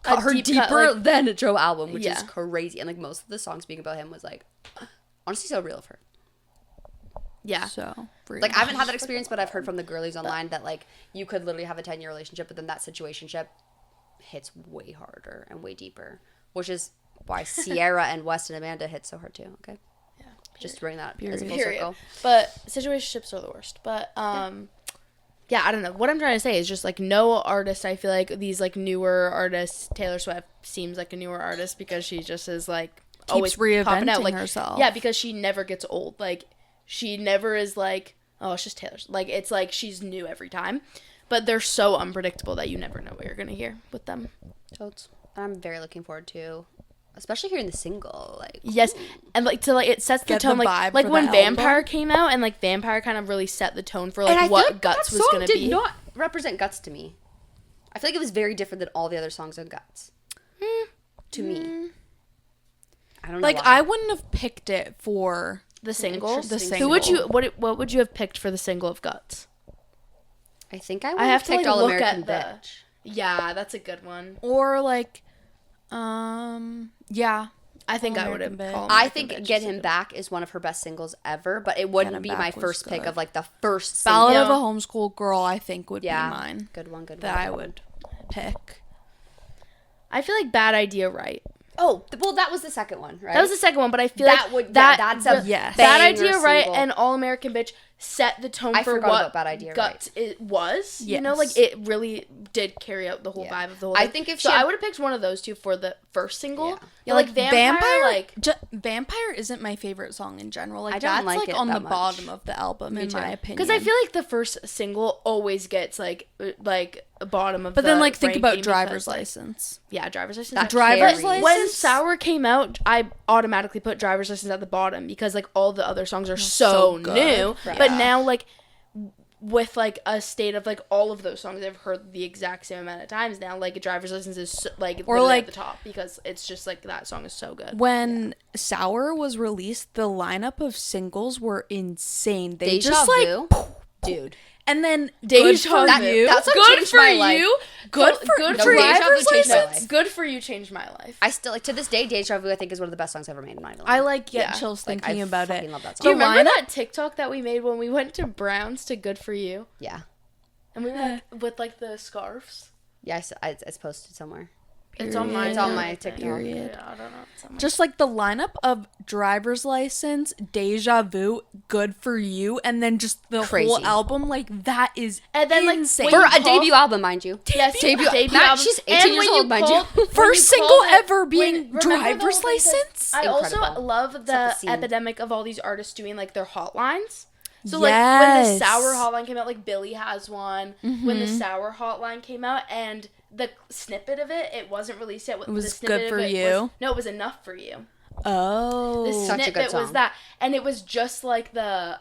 her deeper than Joe album, which is crazy. And, like, most of the songs being about him was, like, honestly so real of her. Yeah. So, like, I haven't had that experience, but I've heard from the girlies online that, like, you could literally have a 10-year relationship, but then that situationship hits way harder and way deeper, which is why Sierra and West and Amanda hit so hard, too, okay? Yeah. Just to bring that as a full circle. But situationships are the worst. But, yeah, I don't know. What I'm trying to say is just, like, no artist, I feel like these, like, newer artists, Taylor Swift seems like a newer artist because she just is, like, always popping out. Like, herself. Yeah, because she never gets old. Like, she never is like, oh, it's just Taylor. Like, it's like she's new every time. But they're so unpredictable that you never know what you're going to hear with them. Totes. I'm very looking forward to, especially hearing the single. Like, yes, and, like, to, like, it sets the tone. Like when Vampire came out, and, like, Vampire kind of really set the tone for, like, what Guts was going to be. Did not represent Guts to me. I feel like it was very different than all the other songs on Guts. To me. I don't know. Like, why. I wouldn't have picked it for the single. Who would you? What would you have picked for the single of Guts? I think I would have picked All American Bitch. Yeah, that's a good one. Or, like, yeah. I think I would have. I think Get Him Back is one of her best singles ever, but it wouldn't be my first pick of, like, the first single. Ballad of a Homeschool Girl, I think, would be mine. Good one. That I would pick. I feel like Bad Idea Right. Oh, well, that was the second one, right? That was the second one, but I feel that's a Bad Idea Right and All American Bitch set the tone I for forgot what about Bad Idea, Guts it was. Yes. You know, like it really did carry out the whole vibe of the whole I thing. think if so she I would have picked one of those two for the first single. Yeah. Yeah, like Vampire, like Vampire isn't my favorite song in general. Like I don't that's like like it on that the much. bottom of the album in my opinion. because I feel like the first single always gets like bottom of. But the then like think ranking about because, Driver's like, License. Yeah, Driver's License. That Driver's carries. License. When Sour came out, I automatically put Driver's License at the bottom because like all the other songs are so good. new. Right. But Yeah. now like with like a state of like all of those songs I've heard the exact same amount of times now, like Driver's License is so, like Or, literally like- at the top because it's just like that song is so good. When Sour was released, the lineup of singles were insane. They Deja just like Vu, dude. and then Deja Good for Vu. You. That song Good changed for my life. you. Good for good No, for Deja Vu Driver's changed my License. life. Good for You changed my life. I still like to this day. Deja Vu, I think, is one of the best songs ever made. I like Get Yeah. Chills Like, thinking I about fucking it. love that Do you song. remember lineup- that TikTok that we made when we went to Brown's to Good for You? Yeah, And we were with like the scarves. yeah. It's posted somewhere. It's on my It's on my I think. TikTok. Period. Yeah, I don't know. It's on my Just like the lineup of Driver's License, Deja Vu, Good for You, and then just the Crazy. whole album, like that is And then, like, insane. when For you a debut album, mind you. Yes, Debut- Matt, album. she's 18 And years when old, mind you. called- when First you single called it- ever being remember the Driver's whole thing, 'cause License? I also Incredible. love Set the the scene. epidemic of all these artists doing like their hotlines. So like when the Yes. Sour hotline came out, like Billy has one. When the Sour hotline came out, and the snippet of it, it wasn't released yet. It was the snippet Good of for it You? Was, no, it was Enough for You. Oh. The Such a good snippet was song. that, and it was just like the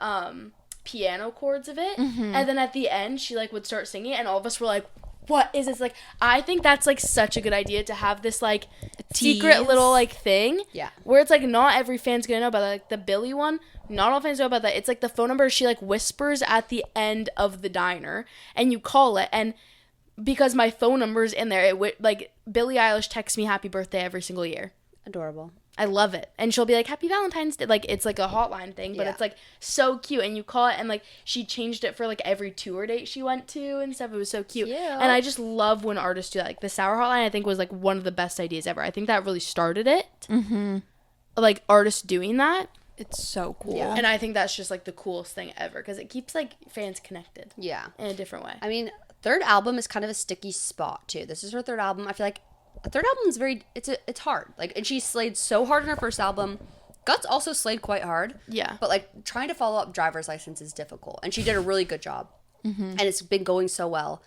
piano chords of it, and then at the end she like would start singing, and all of us were like, "What is this?" Like, I think that's like such a good idea to have this like secret Tease. little like thing, Yeah. where it's like not every fan's gonna know about that. Like the Billy one, not all fans know about that. It's like the phone number she like whispers at the end of the diner, and you call it, and because my phone number's in there, like Billie Eilish texts me happy birthday every single year. Adorable. I love it. And she'll be like, Happy Valentine's Day. Like, it's like a hotline thing, but Yeah. it's like so cute. And you call it, and like she changed it for like every tour date she went to and stuff. It was so cute. Cute. And I just love when artists do that. Like, the Sour Hotline, I think, was like one of the best ideas ever. I think that really started it. Mm-hmm. Like, artists doing that. It's so cool. Yeah. And I think that's just like the coolest thing ever because it keeps like fans connected Yeah. in a different way. I mean, third album is kind of a sticky spot too. This is her third album. I feel like a third album is it's hard. Like, and she slayed so hard in her first album. Guts also slayed quite hard. Yeah. But like trying to follow up Driver's License is difficult, and she did a really good job. And it's been going so well.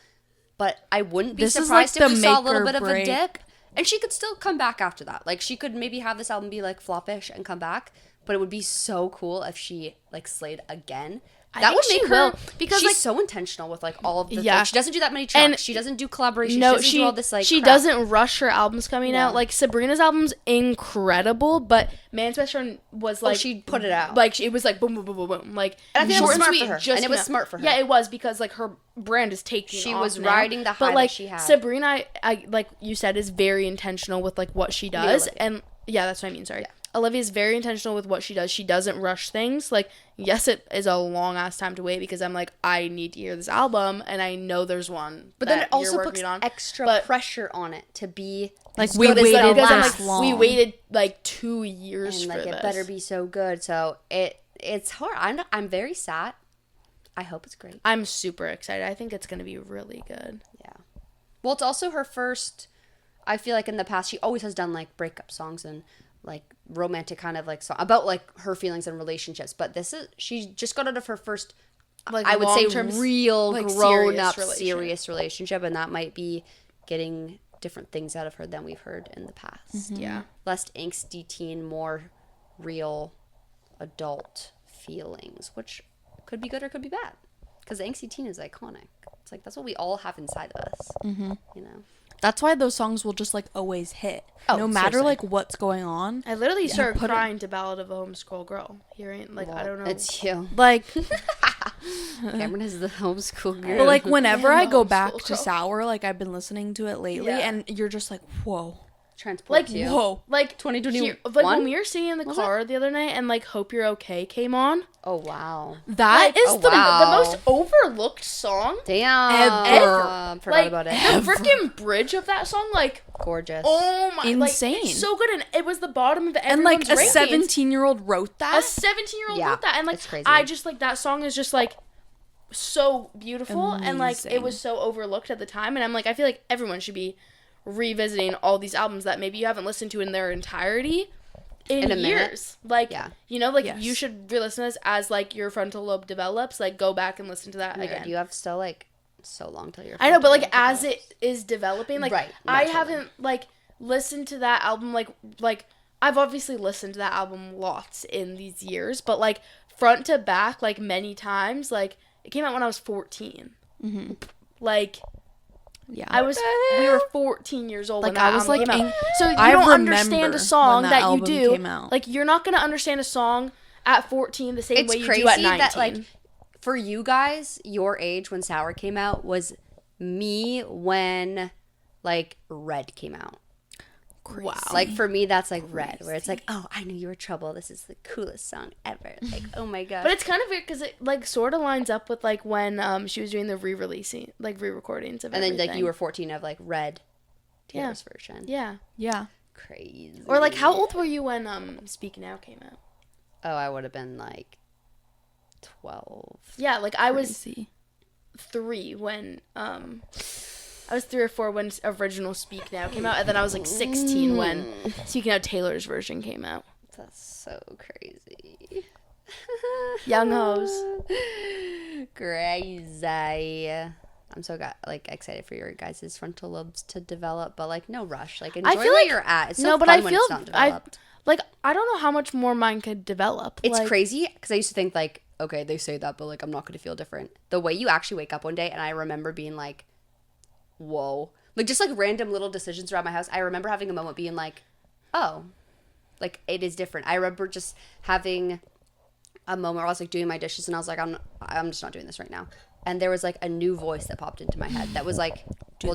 But I wouldn't be This is, surprised like, if we the saw a make little or bit of a break. dip. And she could still come back after that. Like, she could maybe have this album be like floppish and come back. But it would be so cool if she like slayed again. That think would she make her will, because, she's like- so intentional with like all of the Yeah. things. She doesn't do that many tracks. And She doesn't do collaborations. No, she doesn't do all this like she crap. doesn't rush her albums coming No. out. Like Sabrina's album's incredible, but Man's Best Friend was like she put it out. Like it was like boom, boom, boom, boom, boom. Like And I think it short was smart sweet, for her. just And it was enough. smart for her. Yeah, it was because like her brand is taking. She off was now. riding the high but that like she had. Sabrina, I like you said, is very intentional with like what she does, Olivia. and yeah, that's what I mean. Sorry. Olivia is very intentional with what she does. She doesn't rush things. Like, yes, it is a long ass time to wait because I'm like, I need to hear this album, and I know there's one. But then that it also you're puts working on. extra But- pressure on it to be Like, as we good as waited it'll because I'm last. like, long. we waited like 2 years and for like this. it better be so good. So it's hard. I'm very sad. I hope it's great. I'm super excited. I think it's gonna be really good. Yeah. Well, it's also her first. I feel like in the past she always has done like breakup songs and like romantic kind of like song about like her feelings and relationships. But she just got out of her first, Like I would say, long-term, real like, grown up serious serious relationship, and that might be getting different things out of her than we've heard in the past. Yeah. Less angsty teen, more real adult feelings, which could be good or could be bad. Because angsty teen is iconic. It's like that's what we all have inside of us. Mm-hmm. You know. That's why those songs will just like always hit. Oh, no matter seriously. like what's going on. I literally started put it- crying to Ballad of a Homeschool Girl. Hearing like I don't know. It's you. Like Cameron is the homeschool girl. but like whenever I go Homeschool back to girl. Sour, like I've been listening to it lately Yeah. and you're just like, whoa. transport you. Whoa. Like 2021? Like when we were sitting in the car the other night and like Hope You're Okay came on. Oh wow. That is the most overlooked song ever. Forgot about it. The freaking bridge of that song, like gorgeous. Oh my, insane. Like, it's so good, and it was the bottom of And everyone's like a rankings. 17-year-old wrote that. A 17-year-old wrote that, and like it's crazy. I just like that song is just like so beautiful, and like it was so overlooked at the time, and I'm like I feel like everyone should be revisiting all these albums that maybe you haven't listened to in their entirety in a years. Like you know, like Yes. you should re-listen to this as like your frontal lobe develops. Like go back and listen to that again. You have still like so long till you're. I know, but like as it is developing, like right, I haven't like listened to that album like I've obviously listened to that album lots in these years, but like front to back like many times. Like it came out when I was 14. Mm-hmm. Like yeah, we were 14 years old like when that I was album like came out. So you don't understand a song that you do. Came out. Like you're not gonna understand a song at 14 the same It's way you crazy do at 19. that like for you guys, your age when Sour came out was me when like Red came out. Crazy. Wow. Like for me, that's like Red, where it's like, oh, I knew you were trouble. This is the coolest song ever. Like, oh my god. But it's kind of weird because it like sort of lines up with like when she was doing the re-recordings of and then everything. like you were 14 of like Red, Taylor's version. Yeah. Yeah. Crazy. Or like how old were you when Speak Now came out? Oh, I would have been like 12. Yeah, like I was Crazy. 3 when I was 3 or 4 when original Speak Now came out, and then I was like 16 when Speak Now Taylor's version came out. That's so crazy. Young hoes. Crazy. I'm so excited for your guys' frontal lobes to develop, but like no rush. Like enjoy feel where like- you're at. It's so no, but fun I when feel it's not developed. I don't know how much more mine could develop. It's like, crazy because I used to think like, okay, they say that, but like I'm not gonna feel different. The way you actually wake up one day, and I remember being like, whoa, like just like random little decisions around my house. I remember having a moment being like, oh, like it is different. I remember just having a moment where I was like doing my dishes, and I was like, I'm just not doing this right now. And there was like a new voice that popped into my head that was like, do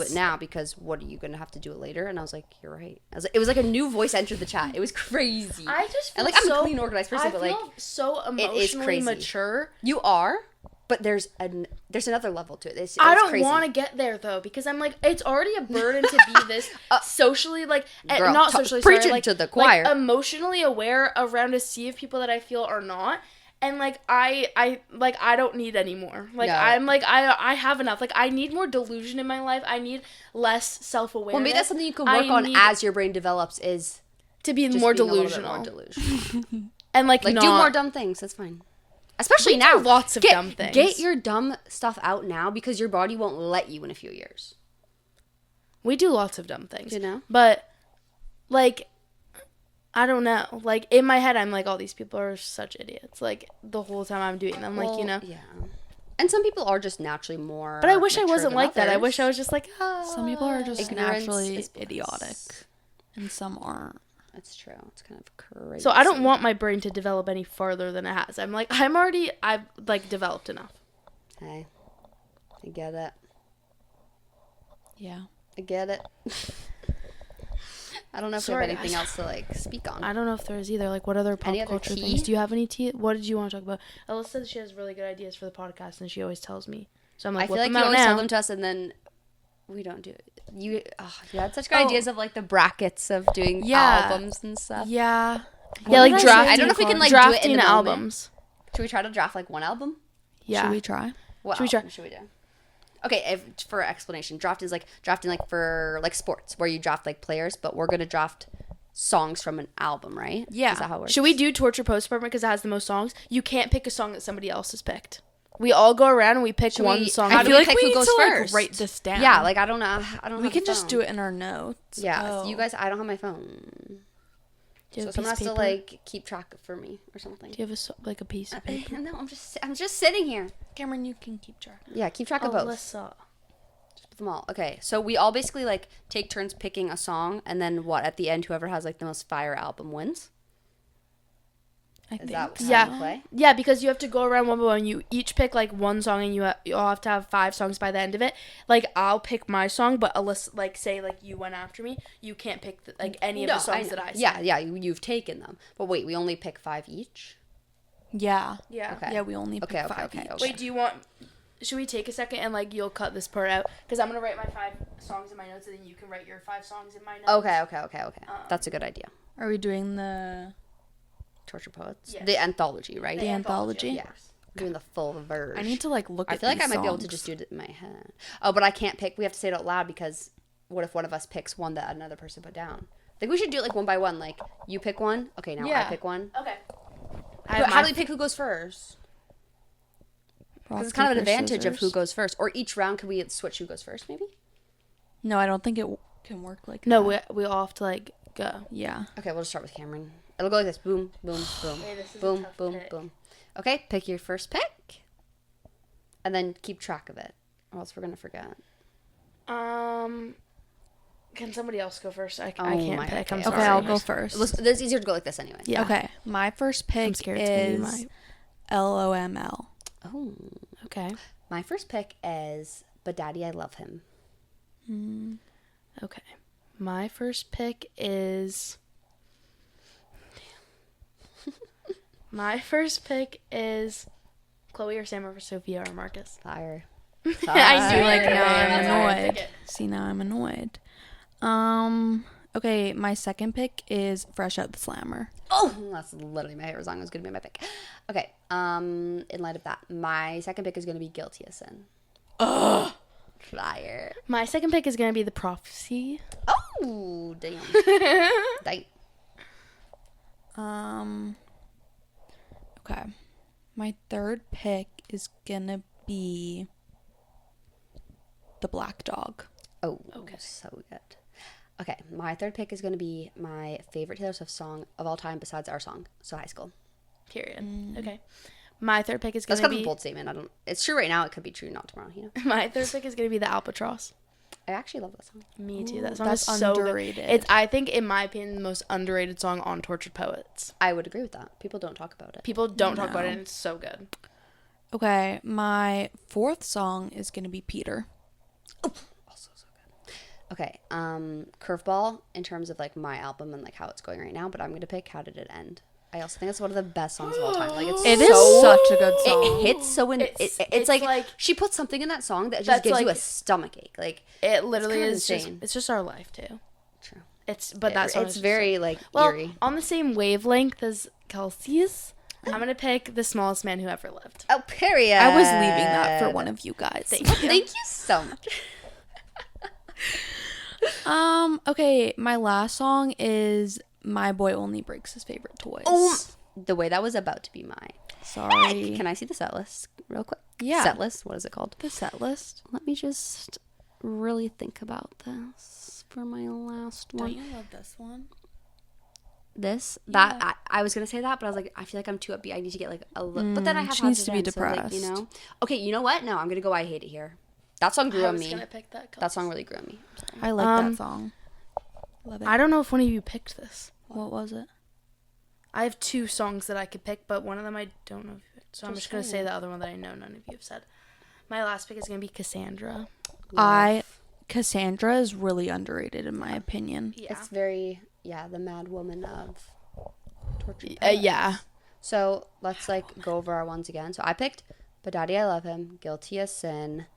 it now, because what are you gonna have to do it later? And I was like, you're right. It was like a new voice entered the chat. It was crazy. I just feel and like I'm a clean, organized person, but like so it is emotionally crazy. mature. You are, but there's another level to it. It's I don't crazy. want to get there though, because I'm like, it's already a burden to be this socially girl, not socially preach sorry, it like, to the choir. like emotionally aware around a sea of people that I feel are not. And like I don't need any more. Like No. I'm like I have enough. Like I need more delusion in my life. I need less self-awareness. Well, maybe that's something you can work on as your brain develops. Is to be just more being a little bit delusional. more delusional. And like Like not, do more dumb things. That's fine. Especially we now. do lots of dumb things. Get your dumb stuff out now because your body won't let you in a few years. We do lots of dumb things. You know? But like I don't know. Like in my head I'm like, all these people are such idiots. Like the whole time I'm doing them, like, you know. Yeah. And some people are just naturally more. But I wish I mature wasn't than like that. I others. wish I was just like, Some people are just Ignorance naturally is bliss. idiotic, and some aren't. That's true. It's kind of crazy. So I don't want my brain to develop any farther than it has. I'm like, I've like developed enough. Hey, I get it. Yeah. I get it. I don't know if Sorry, we have anything guys. else to like speak on. I don't know if there is either. Like, what other pop Any other culture tea? things? Do you have any tea? What did you want to talk about? Ellis said she has really good ideas for the podcast, and she always tells me. So I'm like, I feel like you out always now. tell them to us, and then we don't do it. You had such good ideas of like the brackets of doing albums and stuff. Yeah. Yeah, like drafting. I don't know if we can like do it drafting in the moment. albums. Should we try to draft like one album? Yeah. Should we try? What Should we try? album should we do? Okay, for explanation, drafting like for like sports where you draft like players, but we're gonna draft songs from an album, right? Yeah. Is that how it works? Should we do Torture Post Department because it has the most songs? You can't pick a song that somebody else has picked. We all go around and we pick one song. How I do feel we like pick we who need goes to first? like write this down. Yeah, like I don't know. I don't. We have can a just phone. do it in our notes. Yeah, Oh. you guys. I don't have my phone, Do you so have a someone has piece to of paper? like keep track for me or something. Do you have like a piece of paper? No, I'm just sitting here. Cameron, you can keep track. Yeah, keep track of both. Alyssa. Just put them all. Okay, so we all basically like take turns picking a song, and then what? At the end, whoever has like the most fire album wins. Is that so. Yeah. how you play? Yeah, because you have to go around one by one. You each pick like one song, and you all have to have 5 songs by the end of it. Like I'll pick my song, but Alyssa, like say like you went after me, you can't pick like any of the songs that I sang. Yeah, you've taken them. But wait, we only pick 5 each? Yeah. Yeah. Okay. Yeah, we only pick 5 each. Okay. Wait, do you want? Should we take a second and like you'll cut this part out because I'm gonna write my 5 songs in my notes, and then you can write your 5 songs in my notes. Okay. That's a good idea. Are we doing the Torture Poets? Yes. The anthology, right? The anthology? Yeah. Doing the full version. I need to like look at I feel like I might be able to songs. just do it in my head. Oh, but I can't pick. We have to say it out loud because what if one of us picks one that another person put down? I think we should do it like one by one. Like you pick one. Okay, now I pick one. Okay. But how do we pick who goes first? Because it's kind of an advantage of who goes first. Or each round, could we switch who goes first, maybe? No, I don't think it can work like that. No, we all have to like go. Yeah. Okay, we'll just start with Cameron. It'll go like this. Boom, boom, boom. Okay, this is a boom, tough boom, pick. boom. Okay, pick your first pick. And then keep track of it. Or else we're going to forget. Can somebody else go first? I my can't pick. I'm okay. sorry. Okay, I'll go first. It's easier to go like this anyway. Yeah. Okay, my first pick scared it's gonna be is LOML. Oh. Okay. My first pick is But Daddy, I Love Him. Okay. My first pick is. My first pick is Chloe or Sam or Sophia or Marcus. Fire. I knew Like it. now I'm That's why I picked annoyed. it. See, now I'm annoyed. Okay, my second pick is Fresh Out the Slammer. Oh, that's literally my favorite song. It was going to be my pick. Okay. In light of that, my second pick is going to be Guilty as Sin. Ugh. Fire. My second pick is gonna be The Prophecy. Oh, damn. Damn. Okay. My third pick is gonna be The Black Dog. Oh, okay. So good. Okay, my third pick is going to be my favorite Taylor Swift song of all time besides our song, So High School. Period. Okay. My third pick is That's gonna kind of be. a bold statement. It's true right now. It could be true not tomorrow, you know? My third pick is gonna be The Albatross. I actually love that song. Me too. That song That's is so underrated. good. It's, I think, in my opinion, the most underrated song on Tortured Poets. I would agree with that. People don't talk about it. People don't talk about it, No. and it's so good. Okay, my fourth song is gonna be Peter. Also so good. Okay, curveball in terms of like my album and like how it's going right now, but I'm gonna pick How Did It End. I also think it's one of the best songs of all time. Like It is such a good song. It hits so in. It's like she put something in that song that just That's gives you a like- stomach ache. Like It literally kinda is just, insane. it's just our life too. true. That song It's is very like well, eerie. on the same wavelength as Kelsey's. I'm gonna pick The Smallest Man Who Ever Lived. Oh, period. I was leaving that for one of you guys. Thank you so much. Okay, my last song is My Boy Only Breaks His Favorite Toys. The way that was about to be mine. Sorry. Can I see the set list real quick? Yeah. Set list? What is it called? The set list. Let me just really think about this for my last one. Don't you love this one? This? That? I was going to say that, but I was like, I feel like I'm too upbeat. I need to get like a little... but then I have she needs to be Hot Dance, so, like, you depressed. know? Okay, you know what? No, I'm going to go I Hate It Here. That song grew I on was me. gonna pick that. That song really grew on me. I like that song. Love it. I don't know if one of you picked this. What was it? I have 2 songs that I could pick, but one of them I don't know if you picked. So I'm just gonna say say the other one that I know none of you have said. My last pick is gonna be Cassandra. Cassandra is really underrated in my opinion. Yeah. It's very, the mad woman of Tortured Yeah. Poets. So let's like go over our ones again. So I picked But Daddy, I Love Him, Guilty as Sin,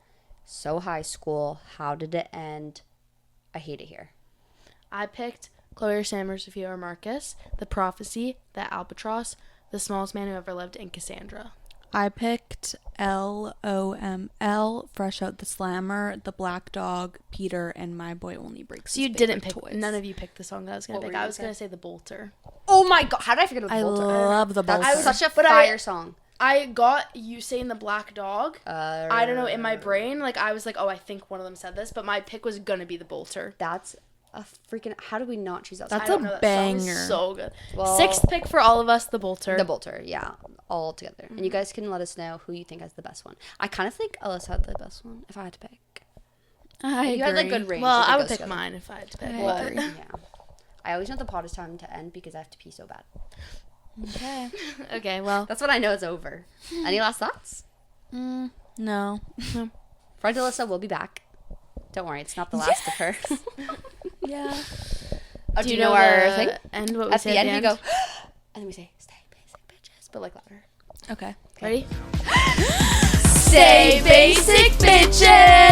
So High School, How Did It End, I Hate It Here. I picked Chloe or Sam or Sophia or Marcus, The Prophecy, The Albatross, The Smallest Man Who Ever Lived, and Cassandra. I picked LOML, Fresh Out the Slammer, The Black Dog, Peter, and My Boy Only Breaks So His you didn't Favorite pick, Toys. none of you picked the song that I was gonna What pick. were you I was gonna gonna say The Bolter. Oh my god, how did I forget about the I Bolter? love the Bolter. That's such a But fire song. I got you saying The Black Dog. I don't know, in my brain, like I was like, oh, I think one of them said this, but my pick was gonna be The Bolter. That's a freaking... How did we not choose that That's song? I don't know, a that song is banger. so good. Well- 6th pick for all of us, The Bolter. The Bolter, yeah. All together. And you guys can let us know who you think has the best one. I kind of think Alyssa had the best one, if I had to pick. I agree. You had like good range. Well, so it I would goes pick together. mine if I had to pick. I Well, agree. yeah. I always know the pod is time to end because I have to pee so bad. Okay. Okay, well. That's when I know it's over. Any last thoughts? No. Friend Alyssa will be back. Don't worry, it's not the last of her. Yeah. Oh, do you know our thing? And what we At say the end, we go, and then we say, stay basic, bitches, but like louder. Okay. Ready? Stay basic, bitches!